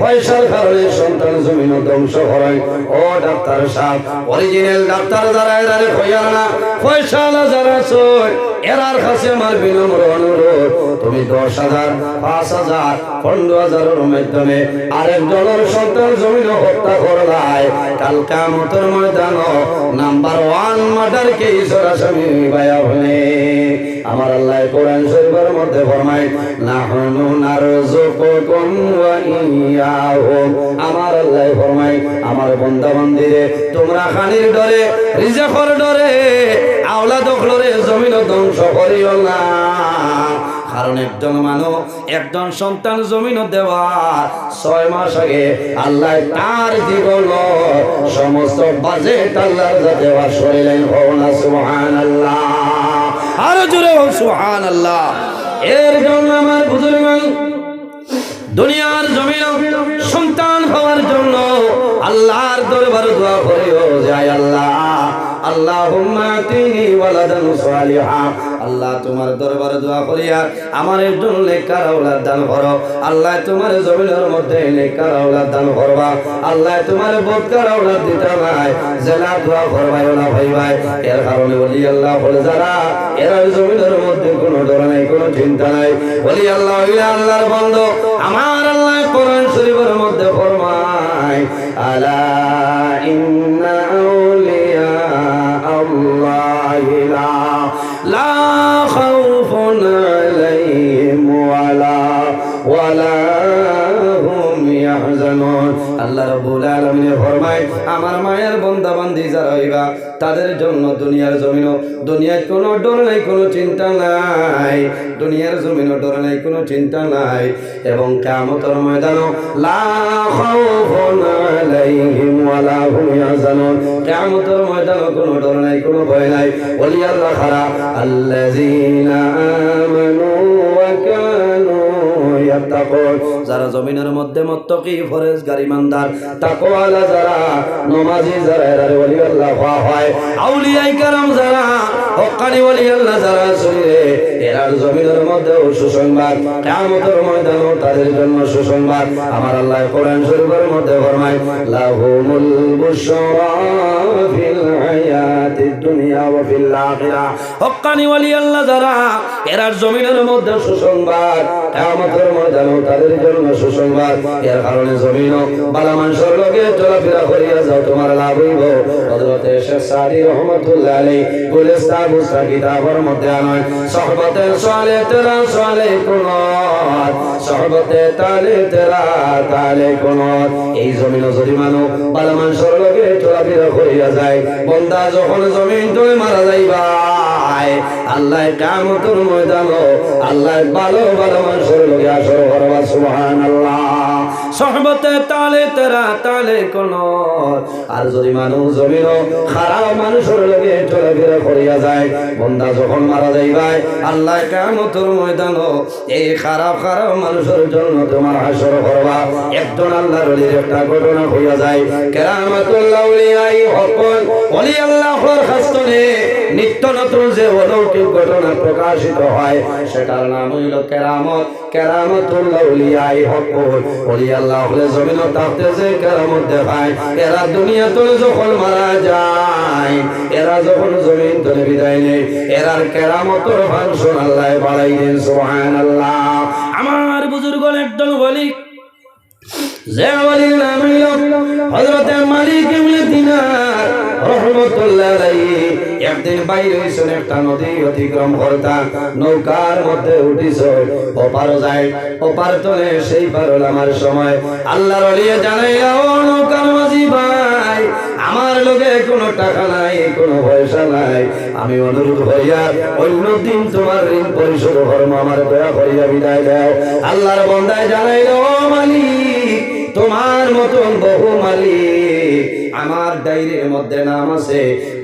পয়সার কারণে সন্তান জমিন ধ্বংস করে। ও ডাক্তার সাহেব, অরিজিনাল ডাক্তার যারা এরারে কইয়া না, পয়সা যারা চোর এরার কাছে আমার বিনম্র অনুরোধ, তুমি 10,000, 5,000, 15,000-এর মাধ্যমে আরেকজনের সন্তান জমিন হত্যা করলাই, কাল কিয়ামতের ময়দান নাম্বার 1 মার্ডার কেসের আসামি ভাইয়া হলে আমার আল্লাহ কোরআন শরীফের মধ্যে ফরমায়, নাহনু নারযুকুকুম ওয়া ইয়াহুম। আমার আল্লাহ ফরমায়, আমার বান্দা বান্দিরে তোমরা খানির ডরে, রিজকের ডরে, আওলাদ ডরে জমিন ধ্বংস করিও না। কারণ একজন মানুষ একজন সন্তান জমিন দেওয়া 6 মাস আগে আল্লাহ তার জীবন সমস্ত বাজেট আল্লাহর দেওয়া শরীরেন হওনা। সুবহানাল্লাহ, আরো জোরে হোক সুবহানাল্লাহ। এর জন্য আমার বুজুর্গ দুনিয়ার জমিন সন্তান হওয়ার জন্য আল্লাহর দরবারে দোয়া করিও, যায় আল্লাহ আল্লাহুম্মা আতিনি ওয়ালাদান সালিহা। আল্লাহ তোমার দরবারে দোয়া করিয়া আমার একজন নেককার আওলাদ দান করো। আল্লাহ তোমার জমিনের মধ্যে নেককার আওলাদ দান করবা। আল্লাহ তোমার বদকার আওলাদ দিতে নাই, জেলা দোয়া করবাই না ভাই ভাই। এর কারণে বলি আল্লাহ বলে যারা এরা জমিনের মধ্যে কোনো ডর নাই, কোনো চিন্তা নাই, বলি আল্লাহ আল্লাহর বন্ধু। আমার আল্লাহ কোরআন শরীফের মধ্যে ফরমায়, আলা ইন্না আউলিয়া আল্লাহি লা খাউফুন আলাইহিম ওয়ালা হুম ইয়াহজানুন। আল্লাহ রাব্বুল আলামিন ফরমায়, আমার মায়ের বান্দা বান্দি যারা হইবা তাদের জন্য দুনিয়ার জমিন, দুনিয়ার কোনো ডর নাই, কোনো চিন্তা নাই, দুনিয়ার জমিন ডর নাই, কোনো চিন্তা নাই। এবং কিয়ামতের ময়দানে লা খাউফুন আলাইহিম ওয়ালা হুম ইয়াহজানুন, কিয়ামতের ময়দানে কোনো ডর নাই, কোনো ভয় নাই। ওলি আল্লাহ খারা আল্লাযীনা আমানু ওয়া কানু ইয়াত্তাকুন, যারা জমিনের মধ্যে মুত্তাকি ফরেজগার ইমানদার তাকওয়ালা যারা নামাজি যারা এরারে ওলি আল্লাহ হয়। আউলিয়া کرام যারা হক্কানি ওলি আল্লাহ যারা আছে এরার জমিনের মধ্যে সুসংবাদ, কিয়ামতের ময়দানে তাদের জন্য সুসংবাদ। আমার আল্লাহ কোরআন শরীফের মধ্যে ফরমায়, লাহুমুল বুশরা ফিল হায়াতিদ দুনিয়া ওয়া ফিল আখিরাহ। হক্কানি ওলি আল্লাহ যারা এরার জমিনের মধ্যে সুসংবাদ, কিয়ামতের ময়দানে তাদের জন্য সুসংবাদ। এর কারণে জমিন বালা মানুষের লগে চলাফেরা করিয়া যাও, তোমার লাভ হইব। হযরত শেখ সাদি রহমাতুল্লাহ আলাইহি গুলিস্তান বুসরা কিতাবের মধ্যে আনেন, সোহবতে সালে তেরা সালে কুনাত, সোহবতে তালে তেরা তালে কুনাত। এই জমিন যদি মানুষ বালা মানুষের লগে চলাফেরা করিয়া যায়, বান্দা যখন জমিন তুলে মারা যাইবা আল্লাহ কিয়ামতের ময়দানে আল্লাহ ভালো ভালো মানুষের লগে আসর করবা। সুবহানাল্লাহ, সোহবতে তালে তেরা তালে কুনাত। আর যদি মানুষ জমিন খারাপ মানুষের লগে চলাফেরা করিয়া যায়, বান্দা যখন মারা যাইবা আল্লাহ কিয়ামতের ময়দানে এই খারাপ খারাপ মানুষের জন্য তোমার হাসর করবা। একজন আল্লাহর ওলির একটা ঘটনা হইয়া যায়, কেরামাতুল আউলিয়াই হকন ওলি আল্লাহর খাস্তনে নিত্য নতুন যে অলৌকিক ঘটনা প্রকাশিত হয় সেটার নাম হইল কেরামত। কেরামাতুল আউলিয়াই হকন ওলি আল্লাহ হলে জমিন তাতে যে কেরামত দেখায়, এরা দুনিয়া তোলে যখন মারা যায়, এরা যখন জমিন তোলে বিদায় নেই, এরার কেরামতের ফাংশন আল্লাহ বাড়াই দেন। সুবহানাল্লাহ। আমার বুজুর্গ একজন ওলি, যে ওলির নাম হইল হযরত মালিক ইবনে দিনার রহমাতুল্লাহ আলাইহি। একদিন বাইরে হইছেন, একটা নদী অতিক্রম করতা, নৌকার মধ্যে উঠিছ, ওপার যায়, ওপার তোলে সেই পার আমার সময় আল্লাহর ওলি জানাইলা, ও নৌকার মাঝি ভাই, আমার লগে কোনো টাকা নাই, কোনো পয়সা নাই, আমি অনুরোধ হইয়া অন্য দিন তোমার ঋণ পরিশোধ করব, আমার দয়া করিয়া বিদায় দাও। আল্লাহর বান্দায় জানাইল, ও মালিক, তোমার মতন বহু মালিক আমার ডায়েরির মধ্যে নাম আছে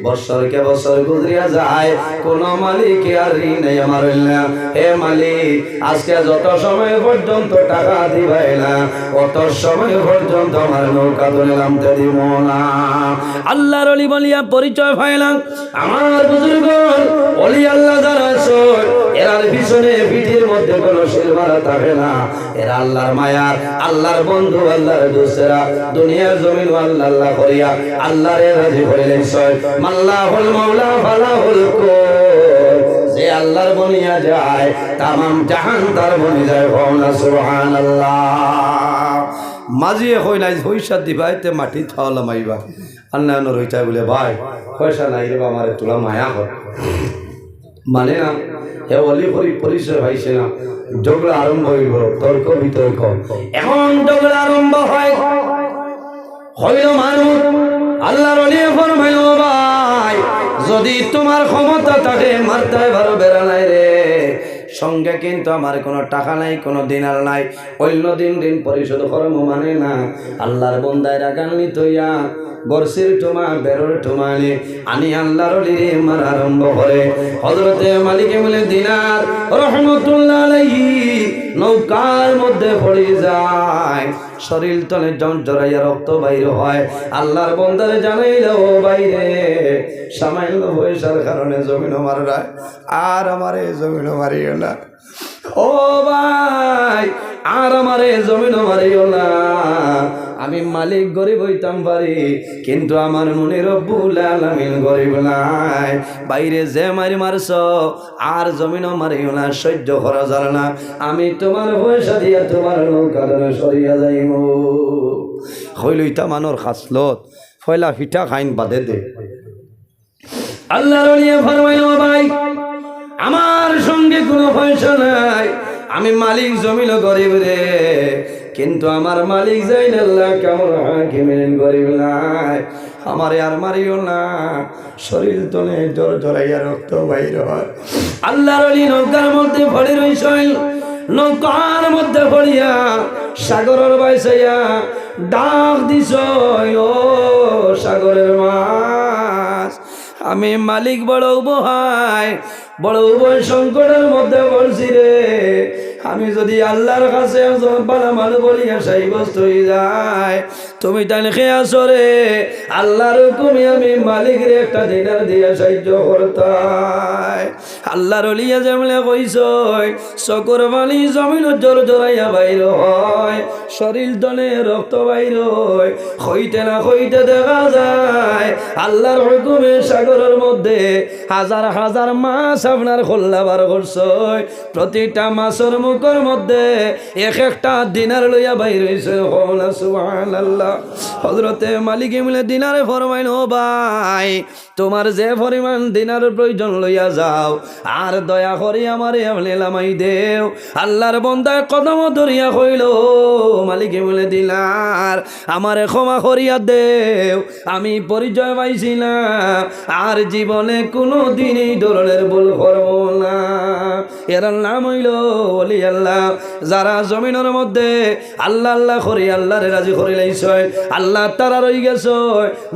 বছরকে বছর গুজরিয়া যায় কোন মালিক আর ঋণ নেই আমার না হে মালিক আজকে যত সময় পর্যন্ত টাকা দিবাই না অত সময় পর্যন্ত আমার নৌকা ধরে নামতে দিব না আল্লাহর ওলি বলিয়া পরিচয় পাইলাম আমার বুজুর্গ ওলি আল্লাহ যারা আছে এরার পিছনে পিঠের মধ্যে কোনো শিরমারা থাকে না এরা আল্লাহর মায়ার আল্লাহর বন্ধু আল্লাহর দোস্তেরা দুনিয়ার জমিন আল্লাহ আল্লাহ করিয়া আল্লাহরে রাজি করিলেন সয় মাল্লাহুল মাওলা ফালাহুল কুল যে আল্লাহর বনিয়া যায় তামাম জাহান তার বনি যায় না সুবহানাল্লাহ মাঝিয়ে হই নাই পয়সা দিবাইতে মাটি থাওলা মাইবা আল্লাহ রইতা বলে ভাই পয়সা নাই রে আমার তোলা মায়া কর মানে না হে অলি পরিচয় পাইছে না ঝগড়া আরম্ভ হইব তর্ক বিতর্ক এখন ঝগড়া আরম্ভ হয় হইল মানুষ আল্লাহর ওলি ফরমাইল ভাই যদি তোমার ক্ষমতা থাকে মারতে পারো বেড়া নাই রে সঙ্গে কিন্তু আমার কোনো টাকা নাই কোনো দিনার নাই অন্য দিন পরিশোধ কর্ম মানে না আল্লাহর বন্দায় রাগান্নি তৈয়া বর্ষির টোমা বেরোর টোমানে আনি আল্লাহর ওলিরে মার আরম্ভ করে হযরতে মালিক বলে দিনার রহমতুল্লাহ আলাইহি নৌকার মধ্যে পড়ে যায় শরীর তলে জড়াইয়া রক্ত বাইর হয় আল্লাহর বন্দারে জানাইলো বাইরে সামান্য পয়সার কারণে জমিন মারা আর আমারে জমিন মারিও না ও ভাই আর আমারে জমিন মারিও না আমি মালিক গরিব হইতাম পারি কিন্তু আমার মনে রব্বুল আলামিন গরিব নাই বাইরে যে মারি মারছ আর জমিনও মারিও না সহ্য করা যায় না আমি তোমার পয়সা দিয়া তোমার নৌকা ধরে সরিয়া যাইব হইলইতা মানর খাসলত ফয়লা পিঠা খাইন বাদে দে আল্লাহর ওলি ফরমাইল ভাই আমার সঙ্গে কোনো পয়সা নাই আমি মালিক জমিন গরিব রে কিন্তু আমার মালিক যাইন আল্লাহ কেমন হাকিমের গরিব নাই আমারে আর মারিও না শরীর তলে জ্বর জ্বরাইয়া রক্ত বাইর হয় আল্লাহর ওলি নৌকার মধ্যে পড়ে রইছেন নৌকার মধ্যে পড়িয়া সাগরের বাইসাইয়া ডাক দিছ ও সাগরের মাছ আমি মালিক বড় উপহায় বড় উভয় সংকটের মধ্যে বলছি রে আমি যদি আল্লাহর কাছে বালা মাল বলিয়া সেই বস্তু যায় তুমি তাহলে খেয়ে আসো রে আল্লাহর হুকুমে আমি মালিকের একটা দিনার দিয়ে সাহায্য করতাই আল্লাহর ওলিয়া যেমন কইস চকুর বালি জমিন জোর জোরাইয়া বাইর হয় শরীর তলে রক্ত বাইর হয় হইতে না হইতে দেখা যায় আল্লাহর হুকুমে সাগরের মধ্যে হাজার হাজার মাছ আপনার খোল্লা বার করছে প্রতিটা মাছের মুখের মধ্যে এক একটা দিনার লইয়া বাইর হইছে সুবহানাল্লাহ হযরতে মালিক মিলে দিনারে ফরমাইল ও ভাই তোমার যে পরিমাণ দিনারের প্রয়োজন লইয়া যাও আর দয়া করি আমারে আমলে লামাই দেও আল্লাহর বন্দায় কদম ধরিয়া কইল মালিক মিলে দিনার আমারে ক্ষমা করিয়া দেও আমি পরিচয় পাইছি না আর জীবনে কোনো দিনই ধরনের ভুল করব না এর নাম হইল ওলি আল্লাহ যারা জমিনের মধ্যে আল্লাহ আল্লাহ করি আল্লাহরে রাজি করি লাইছে আল্লাহ তারা রই গেছে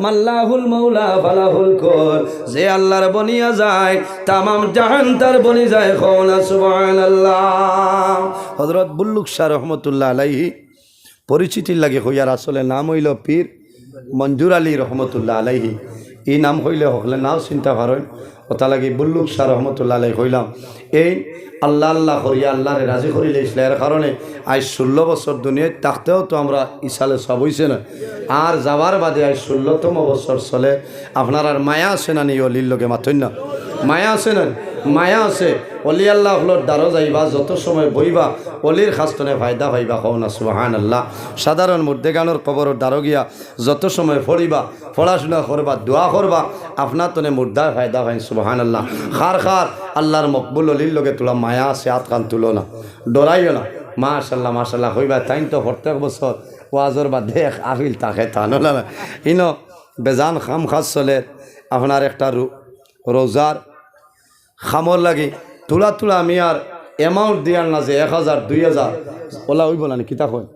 মাল্লাহুল মাওলা ফালাহুল কুল যে আল্লাহর বনিয়া যায় তামাম জাহান তার বনি যায় কওনা সুবহানাল্লাহ হযরত বুল্লুক শাহ রহমতুল্লাহ আলাইহি পরিচিতির লাগে হইয়ার আসলে নাম হইল পীর মঞ্জুর আলী রহমতুল্লাহ আলাইহি এই নাম হইলে হকলে নাও চিন্তা করেন ওটা লাগে বুল্লুক শাহ রহমতুল্লাহ আলাই হইলাম এই আল্লাহ আল্লাহ করিয়া আল্লাহরে রাজি করিলে এর কারণে আজ 16 বছর দুনিয়ায় থাকতেও তো আমরা ইসালে সব হইছে না আর যাওয়ার বাদে আজ 16তম বছর চলে আপনার আর মায়া আছে না নি অলির লোকে মাথইন না মায়া আছে না মায়া আছে অলি আল্লাহ হলোর দ্বারো যাইবা যত সময় বইবা অলির খাস্তনে ফায়দা পাইবা কওনা সুবহানাল্লাহ সাধারণ মুর্দেগানোর কবরের দ্বারো গিয়া যত সময় পড়িবা পড়াশোনা করবা দোয়া করবা আপনার তনে মুর্দার ফায়দা পাইন সুবহানাল্লাহ খার খার আল্লাহর মকবুল অলির লগে তোলা মায়া আছে হাত কান তুলো না ডরাইও না মাশাল্লাহ মাশাল্লাহ হইবা তাইন তো প্রত্যেক বছর ওয়াজর বা দেখ আফিল তাকে তানলা না ইনো বেজান খাম খাস চলে আপনার একটা রোজার খামর লাগি তোলা তোলা আমি আর অ্যামাউন্ট দিয়ার না যে 1000 2000 ওলা হইব না কিতা কয়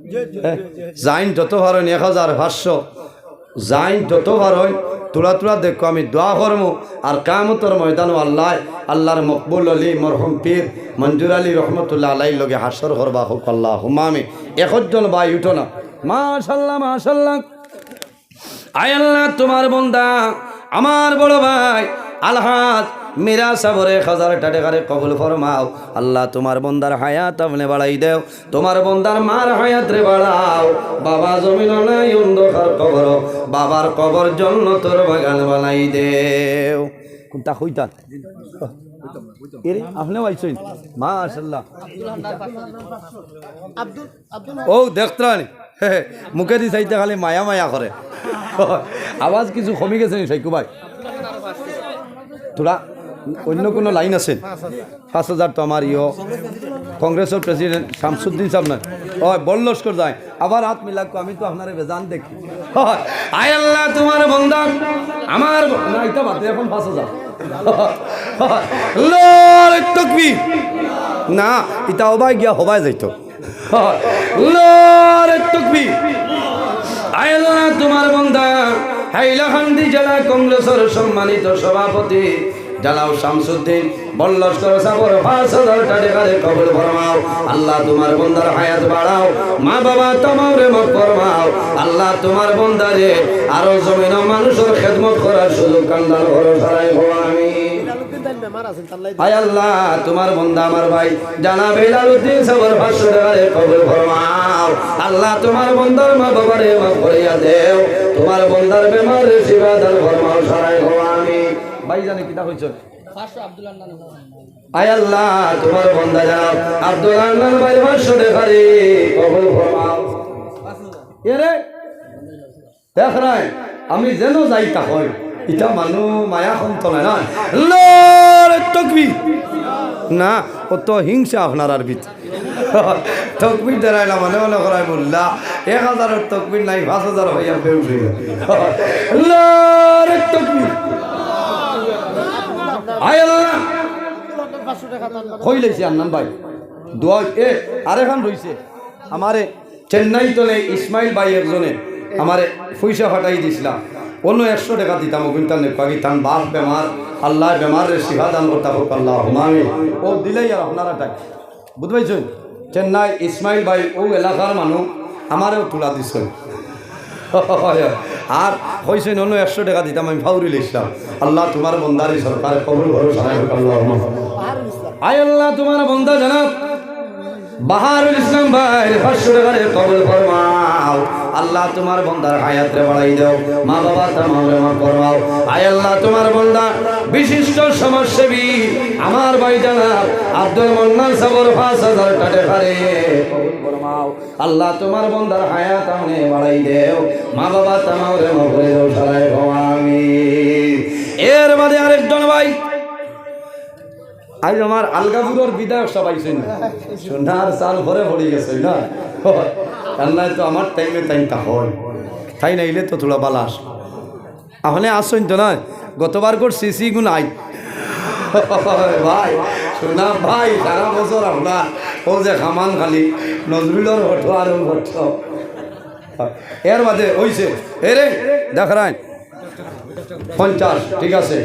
যাইন যত হারেন 1500 যাইন যত বার হয় তোরা তোরা দেখো আমি দোয়া করবো আর কামতর ময়দান আল্লাহ আল্লাহর মকবুল আলী মরহম পীর মঞ্জুর আলী রহমতুল্লাহ আলাই লগে হাসর করবা হোক আল্লাহ হুমামি একজন ভাই উঠো না মাশাল্লাহ মাশাল্লাহ। আয় আল্লাহ তোমার বন্দা আমার বড় ভাই আলহাজ মীরা সাবরে 1000 টাকারে কবুল ফরমাও আল্লাহ তোমার বন্দার হায়াত আপনি বাড়াই দেও তোমার বন্দার মার হায়াত রে বাড়াও বাবা জমিন নাই অন্ধকার কবর বাবার কবর জান্নাতের বাগান বানাই দেও কোনটা হইতা এরে আপনি আইছেন মাশাআল্লাহ ও দেখত্রানি মুখে দি চাইতে খালি মায়া মায়া করে আওয়াজ কিছু কমে গেছে নি সাইকু ভাই তোরা অন্য কোনো লাইন আছে 5000 তো আমার কংগ্রেসের প্রেসিডেন্ট শামসুদ্দিন সাহেব না হয় বড় লস্কর যায় আবার হাত মিলাক আমি তো আপনারে বেজান দেখি আয় আল্লাহ তোমার বন্দা আমার না এটা বাতে এখন 5000 আল্লাহু তাকবীর না এটা হবাই গিয়া হবাই যাইতো আল্লাহু তাকবীর আয় আল্লাহ তোমার বন্দা হাইলাকান্দি জেলা কংগ্রেসের সম্মানিত সভাপতি জালাও শামসুদ্দিন বল্লস্কর সাবর 5000 টাকারে কবুল ফরমাও আল্লাহ তোমার বন্দার হায়াত বাড়াও মা বাবা তোমারে মাফ ফরমাও আল্লাহ তোমার বন্দারে আরো জমিন মানুষের খেদমত করার সুযোগ কান্দার ভরসা রাখো আমিন। আয় আল্লাহ তোমার বন্দা আমার ভাই জানাব বেলালউদ্দিন সাবর 500 টাকারে কবুল ফরমাও আল্লাহ তোমার বন্দার মা বাবারে মাফ করিয়া দেও তোমার বন্দার বেমারে শিফা দান ফরমাও সারাই হো আমিন। ভাই জানে কিটা হইছে আয় আল্লাহ তোমার বন্দা জানাব আব্দুল আন্নান ভাই 500 টাকারে কবুল ফরমাও এরে দেখ রাই আমি যেন যাইতা হয় এটা মানু মায়া খন্ত না আল্লাহু তাকবীর না ও তো হিংসা আপনার আর ভিত তকবীর দেরাইলা মনে মনে করাই মোল্লা 1000 তকবীর নাই 5000 হইয়া বেউস হইল আল্লাহু তাকবীর আয় আল্লাহ কইলেছি আন্নান ভাই দোয়া এ আরেখান রইছে আমারে চেন্নাই তলে ইসমাইল ভাই একজনে আমারে পয়সা ফাটাই দিছিলাম অন্য 100 টাকা দিতাম কিন্তু পাকিস্তান বাপ বেমার আল্লাহ বেমারের শিফা দান করতে হোক আল্লাহ হুমামি ও দিলেই আর আপনারা টাক বুঝতে পারছেন চেন্নাই ইসমাইল ভাই ও এলাকার মানুষ আমারও তুলা দিচ্ছেন আর হয়েছেন অন্য 100 টাকা দিতাম আমি ফাউরি লিখলাম আল্লাহ তোমার বন্দারি সরকার কবুল ভরসা আল্লাহ আয় আল্লাহ তোমার বন্দা জানাব বাহারুল ইসলাম ভাই 500 টাকারে কবুল ফরমাও আল্লাহ তোমার বন্দার হায়াত রে বাড়াই দাও মা বাবা তোমারে মাফ ফরমাও আয় আল্লাহ তোমার বন্দা বিশিষ্ট সমাজসেবী আমার ভাই জানাব আব্দুল মান্নান সাবর 5000 টাকারে কবুল ফরমাও আল্লাহ তোমার বন্দার হায়াত আমনে বাড়াই দাও মা বাবা তোমারে মাফ করে দাও সারাই আমিন। এর বাদে আরেকজন ভাই আজ আমার আলগাপুরের বিধায়ক সবাই সোনার চাল ভরে পড়ে গেছে না কান্নায় তো আমার টাইমে টাইমটা হয় তাই নাইলে তো তোলা বালাস আপনি আসছেন তো নয় গতবার কর সিসি গুণ আই ভাই সোনা ভাই সারা বছর আপনার ও যে খামান খালি নজরুলের হঠো আর হঠ এর বাদে হইছে এরে দেখ রায় 50 ঠিক আছে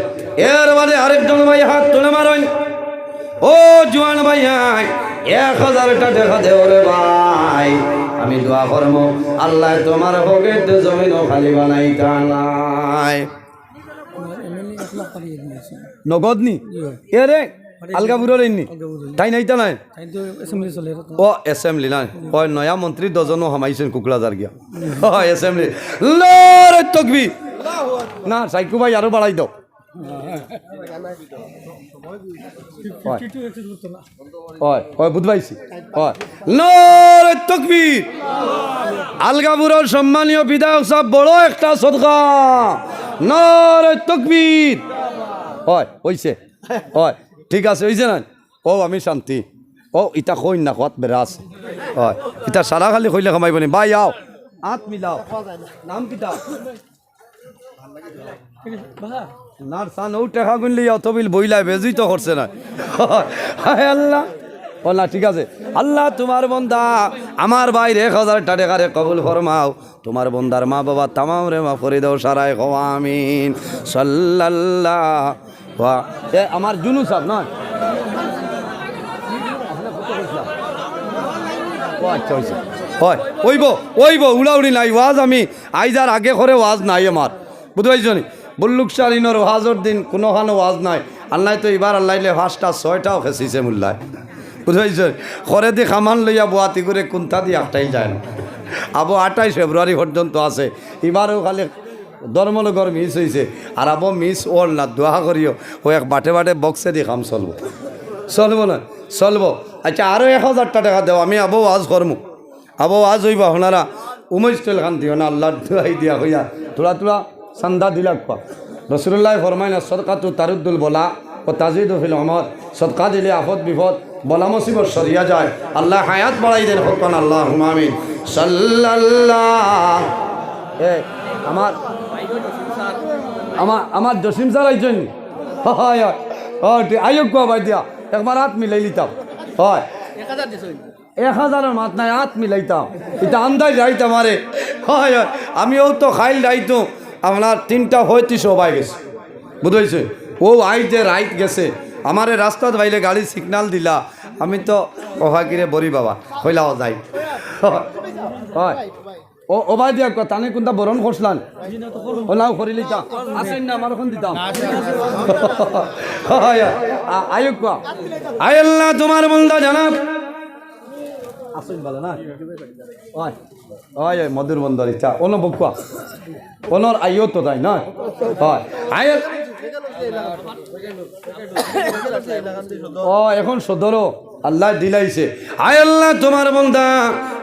এর বাদে আরেকজন ভাই হাত তুলে মারেন ও জোয়ান ভাই 1000 টাকা দেও রে ভাই আমি দোয়া করব আল্লাহ তোমার পকেট জমিন খালি বানাইতা নাই নগদ নি এরে আলগাপুরের ইনি তাই নাইতা নাই ও অ্যাসেম্বলি নাই ও নয়া মন্ত্রী দজনও হামাইছেন কুকড়াজার গিয়া অ্যাসেম্বলি লরে তাকবীর না সাইকু ভাই আরো বাড়াই দাও আলগাপুরের সম্মানীয় বিধায়ক সাহেব বড় একটা সদকা নারে তাকবীর হয় হইছে হয় ঠিক আছে হইছে না ও আমি শান্তি ও ইটা কই না কত বেড়া আছে হয় ইটা সারা খালি কইলে কামাইব নি ভাই আও আত মিলাও নাম কিটা নার সান ও টাকা গুনলি অত বিল বইলাই বেজুই তো করছে না হায় আল্লাহ বললা ঠিক আছে। আল্লাহ তোমার বন্দা আমার বাইরে 1000 টাকারে কবুল ফরমাও, তোমার বন্দার মা বাবা তামাম রে মাফ করে দাও সারায় হও আমিন সাল্লাল্লাহু আমার জুনু সাহেব নয় ও আচ্ছা হয়েছে হয় ওইব উড়াউড়ি নাই ওয়াজ আমি আইজার আগে করে ওয়াজ নাই আমার বুঝতে নি বল্লুক শালীনের ওয়াজের দিন কোনোখানো ওয়াজ নাই আল্লাহ তো এবার আল্লাহলে 5টা 6টাও খেসিছে মূল্যায় বুঝতে করে দি খামান লইয়া বুয়াতি করে কোনটা দিয়ে আটটাই যায় না আবো 28 ফেব্রুয়ারি পর্যন্ত আছে এবারও খালি ধর্মনগর মিস হয়েছে আর আবো মিস ওর না দোয়া করিও ও এক বাটে বাটে বক্সে দিয়ে খাম চলবো না চলবো আচ্ছা আরও 1000 টাকা দেও আমি আবো ওয়াজ করমু আবো ওয়াজ হইব আপনারা উমৈস্টেল খান দিও না আল্লাহ দোয়াই দিয়া হইয়া তোরা চান্দা দিলাক পা রসুল্লাহ ফরমাইনা সদকা তু তারুদ্দুল বলা ও তাজিদ ফিল অমর সদকা দিলে আফত বিপদ বলা মুসিবত সরিয়া যায় আল্লাহ হায়াত বাড়াই দেন হকান আল্লাহ হুমামিন সাল্লাল্লাহ আমার জসিম স্যার আইছেন হয় আয়োগ কোয়া ভাই দিয়া একবার হাত মিলাই লিতাম হয় 1000 মাত নাই হাত মিলাইতাম এটা আন্দাজ যাইতাম আরে হয় আমিও তো খাইল যাইতো আপনার 3টা 35 বাই গেছে বুঝেছে ও আইতে রাইট গেছে আমারে রাস্তাত বাইলে গাড়ি সিগনাল দিলা আমি তো কহাকিরে বরি বাবা হইলাও যাই হয় ও ভাই দিয়া তানে কোনটা বরণ করছলান ওলাও করি লিতা আসেন না আমার এখন দিতাম আয়ুক কোয়া আয় আল্লাহ তোমার বন্দা জানাব আসেন ভালো না ওই ওই মধুর বন্দর ইচ্ছা অন বকুয়া অনর আইও তো তাই না হয় আয় ও এখন সদরও আল্লাহ দিলাইছে আয় আল্লাহ তোমার বন্দা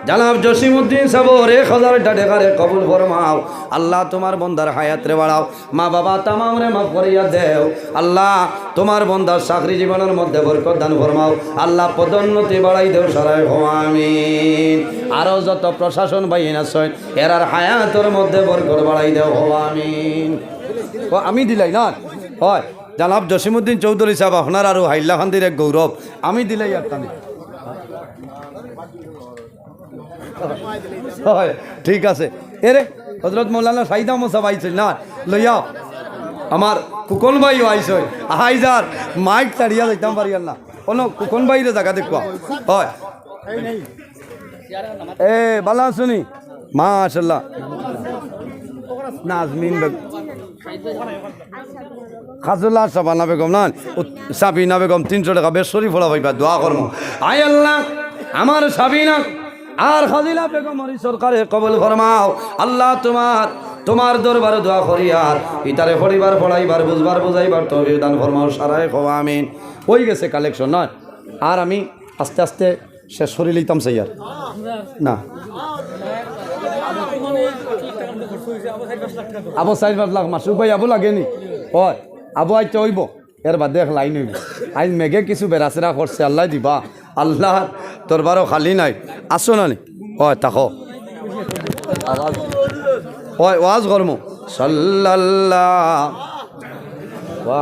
জানাব জসিমউদ্দিন সাবর 1000 টাকারে কবুল ফরমাও আল্লাহ তোমার বন্দার হায়াত রে বাড়াও মা বাবা তামাম রে মাফ করিয়া দেও আল্লাহ তোমার বন্দার চাকরি জীবনের মধ্যে বরকত দান ফরমাও আল্লাহ পদোন্নতি বাড়াই দেও সারায় হও আমিন আরো যত প্রশাসন বাইন আছে এরার হায়াতের মধ্যে বরকত বাড়াই দেও হও আমিন ও আমি দিলাই না হয় জানাব জসিমউদ্দিন চৌধুরী সাহেব আপনার আর হাইলাকান্দির এক গৌরব আমি দিলাই আর কানে হয় ঠিক আছে এরে হজরত মৌলানা সাইদ আহমদ সাহেব আইছে না লইয়াও আমার কুকন ভাইও আইছে আইজার মাইক ছাড়িয়া যাইতাম পারিয়ার না কোনো কুকন ভাইরে জায়গা দেখবা হয় এ বালা শুনি মাশাআল্লাহ নাজমিন খাজুল্লাহ সাবানা বেগম না সাবিনা বেগম 300 টাকা বেশরি ফোলা ভাইবা দোয়া করবো আয় আল্লাহ আমার সাবিনা আর খাজিলা বেগম সরকারে কবুল ফরমাও আল্লাহ তোমার দরবারে দোয়া করি আর ইতারে পড়িবার পড়াইবার বুঝবার বুঝাইবার তৌফিক দান ফরমাও সারায় কও আমিন হয়ে গেছে কালেকশন না আর আমি আস্তে আস্তে শেষ করে লইতাম চাই আর না আবু 4-5 লাখ মাসুক ভাই আবু লাগেনি হয় আবু আইতে হইব এর বাদে এক লাইন হইব আইন মেঘে কিছু বেড়াচেরা করছে আল্লাহ দিবা আল্লাহ তোর বারো খালি নাই আসো না নি হয় তাকো হয় ওয়াজ করমু সাল্লাল্লাহু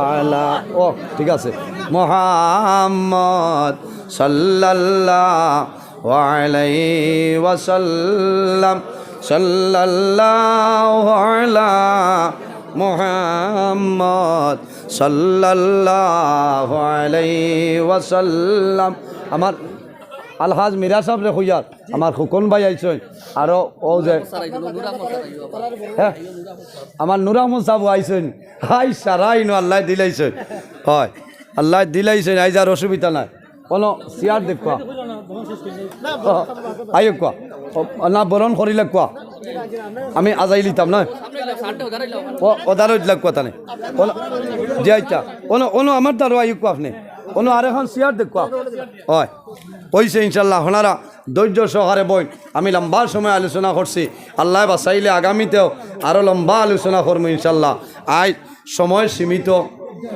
আলা ও ঠিক আছে মুহাম্মদ সাল্লাল্লাহু আলাইহি ওয়াসাল্লাম সাল্লাল্লাহু আলা মুহাম্মদ সাল্লাল্লাহু আলাইহি ওয়াসাল্লাম আমার আলহাজ মিরা সাহেব রে খুঁজার আমার খুকন ভাই আইছেন আরো ও যে হ্যাঁ আমার নুর আহমদ সাহেব আইছেন হাই সারাই নো আল্লাহ দিলাইছেন হয় আল্লাহ দিলাইছেন আইজার অসুবিধা নাই কোনো চেয়ার দেখবা আইয় কোয়া না বরণ করিলে কোয়া আমি আজাই লিতাম না ওদারো দিলাক কথা নেই যে আইতা অনু আমার দ্বারা আইয় কোয়া আপনি অনু আর এখন চেয়ার দেখবা হয় হইছে ইনশাল্লাহ আপনারা ধৈর্য সহকারে বই আমি লম্বা সময় আলোচনা করছি আল্লাহ বাসাইলে আগামীতেও আরও লম্বা আলোচনা করবো ইনশাল্লাহ আজ সময় সীমিত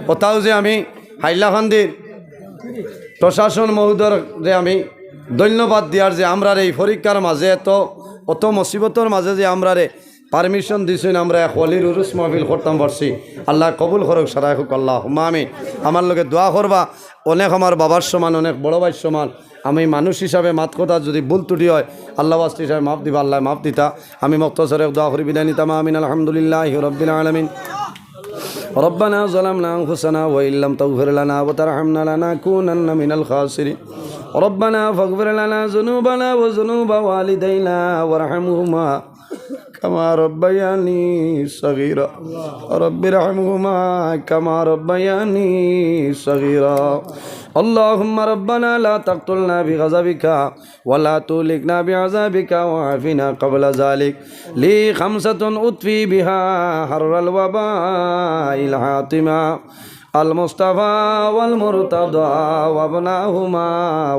কোথাও যে আমি হাইলাকান্দির প্রশাসন মহোদয়রে আমি ধন্যবাদ দিয়ার যে আমরা এই পরীক্ষার মাঝে অত মুসিবতর মাঝে যে আমরা পারমিশন দিছেন আমরা এক ওয়ালির উরুস মাহফিল করতাম পারছি আল্লাহ কবুল করুক সারাই হোক আল্লাহ আমি আমার লোকে দোয়া করবা অনেক আমার বাবার সমান অনেক বড় ভাইয়ের সমান আমি মানুষ হিসাবে মাত কথা যদি ভুল ত্রুটি হয় আল্লাহ ওয়াস্তি হিসাবে মাফ দিবা, আল্লাহ মাফ দিতা। আমি মুক্তসরে দোয়া করি বিদায় নিতাম। আমিন। আলহামদুলিল্লাহি রাব্বিল আলামিন। ربنا ظلمنا أنفسنا وإن لم تغفر لنا وترحمنا لنكونن من الخاسرين. ربنا فاغفر لنا ذنوبنا وذنوب والدينا وارحمهما كما ربياني صغيرا. رب ارحمهما كما ربياني صغيرا. اللهم ربنا لا تقتلنا بغضبك ولا تهلكنا بعذابك وعافنا قبل ذلك. لي 5 أطفي بها حر الوباء الحاطمة المصطفى والمرتضى وابناهما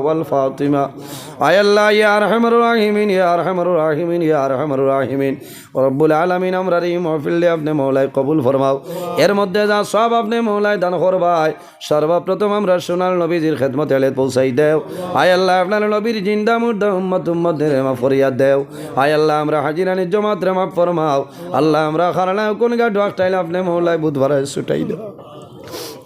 والفاطمة. আয় আল্লাহ ইয়া আরহামার রাহিমিন ইয়া আরহামার রাহিমিন ইয়া আরহামার রাহিমিন রব্বুল আলামিন, আমরা এই মাহফিলে আপনি মওলাই কবুল ফরমাও। এর মধ্যে যা সব আপনি মওলাই দান করবাই। সর্বপ্রথম আমরা সোনার নবীজির খেদমতে এলে পৌঁছাই দেও। আয় আল্লাহ আপনার নবীর জিন্দা মুর্দা উম্মত উম্মতের মাফ ফরিয়াদ দেও। আয় আল্লাহ আমরা হাজিরানি জমাতরে মাফ ফরমাও। আল্লাহ আমরা খারানা কোন গা ডক টাইলে আপনি মওলাই বুধবারে ছুটাই দেও।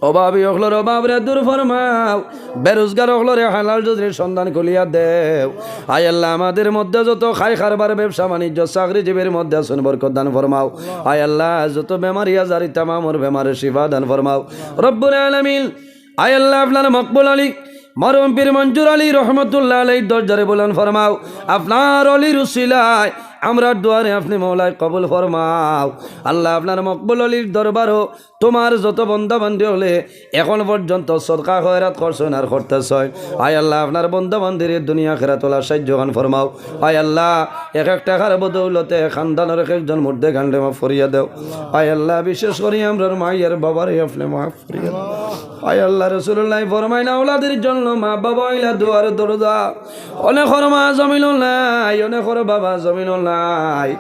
অভাবী হকলর অভাবরে দূর ফরমাও। বেরোজগার হকলরে হালাল রুজির সন্ধান খুলিয়া দেও। আয় আল্লাহ আমাদের মধ্যে যত খাই খারবার ব্যবসা বাণিজ্য চাকরিজীবীর মধ্যে আসুন বরকত দান ফরমাও। আয় আল্লাহ যত বেমারি আজারি তামামর বেমারের শিফা দান ফরমাও রব্বুল আলামিন। আয় আল্লাহ আপনার মকবুল আলী মরম পীর মঞ্জুর আলী রহমতুল্লাহ আলাইহির দরজারে বুলন্দ ফরমাও। আপনার অলির উসিলায় আমরা দুয়ারে আপনি মওলাই কবুল ফরমাও। আল্লাহ আপনার মকবুল আলীর দরবারও তোমার যত বন্দা বান্দি হলে এখন পর্যন্ত সদকা খয়রাত করছেন আর করতেছেন। আয় আল্লাহ আপনার বন্দা বান্দির দুনিয়া খেরাত তোলা সাহায্য গান ফরমাও। আয় আল্লাহ এক এক টাকার বদৌলতে খানদানের এক একজন মুর্দে গান্ডে মাফ ফরিয়া দেও। আয় আল্লাহ বিশেষ করে আমরা মায়ের বাবারে আপনি মাফ ফরিয়া দেও। আয় আল্লাহ রাসূলুল্লাহ ফরমাইন আওলাদের জন্য মা বাবা ইলা দুয়ার দরজা। অনেকর মা জমিন নাই, অনেকর বাবা জমিন নাই।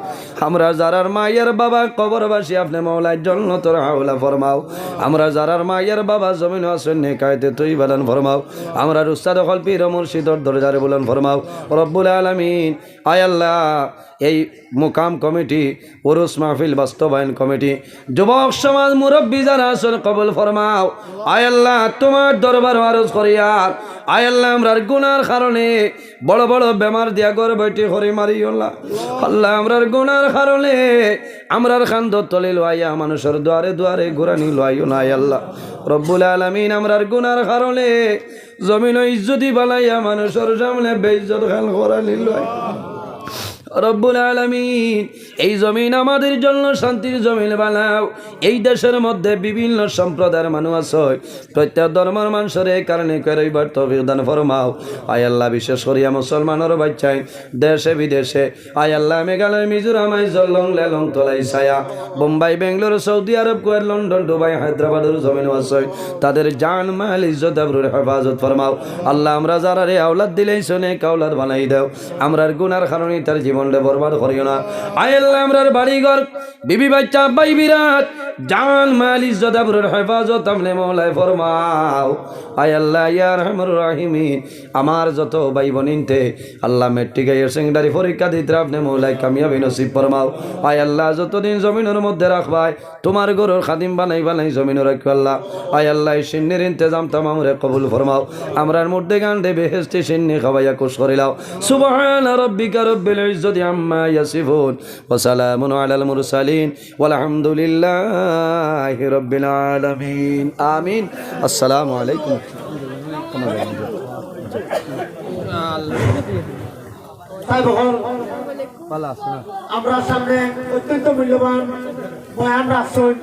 আমরা যারার মায়ের বাবা কবরবাসী আপনি মওলাই জান্নাতুল আওলা ফরমাও। আমরা যারার মায়ের বাবা জমিন আছেন নেকায়েতে তুই বালান ফরমাও। আমরা উস্তাদ হল পীর মুর্শিদর দরজারে বলেন ফরমাও রব্বুল আলামিন। আয় আল্লাহ এই মুকাম কমিটি, উরুস মাহফিল বাস্তবায়ন কমিটি, যুবক সমাজ মুরব্বী যারা আছেন কবুল ফরমাও। আয় আল্লাহ তোমার দরবার আরজ করিয়া আয় আল্লাহ আমরার গুনার কারণে বড় বড় বেমার দিয়া ঘর বৈঠি হরি মারিও না আল্লাহ। আমরার গুনার কারণে আমরার খান্দ তলে লইয়া মানুষের দুয়ারে দুয়ারে ঘুরানি লইও না আল্লাহ রব্বুল আলামিন। আমরার গুনার কারণে জমিন ইজ্জতি বালাইয়া মানুষের সামনে বেইজ্জত খান করানি লই রব্বুল আলামিন। এই জমিন আমাদের জন্য শান্তির জমিন বানাও। এই দেশের মধ্যে বিভিন্ন সম্প্রদায়ের মানুষ আছে, প্রত্যেক ধর্মের মানুষের এই কারণে করিবার তৌফিক দান ফরমাও। আয় আল্লাহ বিশেষ করিয়া মুসলমানের বাচ্চাই দেশে বিদেশে আয় আল্লাহ মেঘালয় মিজোরাম আইজলং লেলং তোলাই ছায়া Bombay Bengaluru Saudi Arab Kuwait London Dubai হায়দ্রাবাদের জমিন আছে, তাদের জান মাল ইজ্জত আবরুর হেফাজত ফরমাও। আল্লাহ আমরা যারা রে আওলাদ দিলেই শোনে কাওলাদ বানাই দাও। আমরার গুনার কারণে তার জীবন বরবাদ করিও না। আয় আল্লাহ আমরার বাড়িঘর বিবি বাচ্চা ভাই বিরাট জান মাল ইজ্জত আবরুর হেফাজত আপনি মওলাই ফরমাও। আয় আল্লাহ ইয়া আরহামার রাহিমিন। আমার যত ভাই বোনিনতে আল্লাহ মেট্রিক সেকেন্ডারি পরীক্ষা দিতে আপনি মওলাই কামিয়াবি নসিব ফরমাও। আয় আল্লাহ যতদিন জমিনের মধ্যে রাখবাই তোমার গরুর খাদিম বানাই বানাই জমিনে রাখো আল্লাহ। আয় আল্লাহ সিন্নির ইন্তজাম তামামরে কবুল ফরমাও। আমরার মধ্যে গান্ডে বেহেশতি সিন্নি খাওয়াইয়া খুশ করিলাও। সুবহানা রাব্বিকা রব্বিল ইজ্জতি আম্মা ইয়াসিফুন ওয়া সালামুন আলাল মুরসালিন ওয়ালহামদুলিল্লাহি রাব্বিল আলামিন। আমিন। আসসালামু আলাইকুম। আমরা সামনে অত্যন্ত মূল্যবান বয়ান রাখছেন।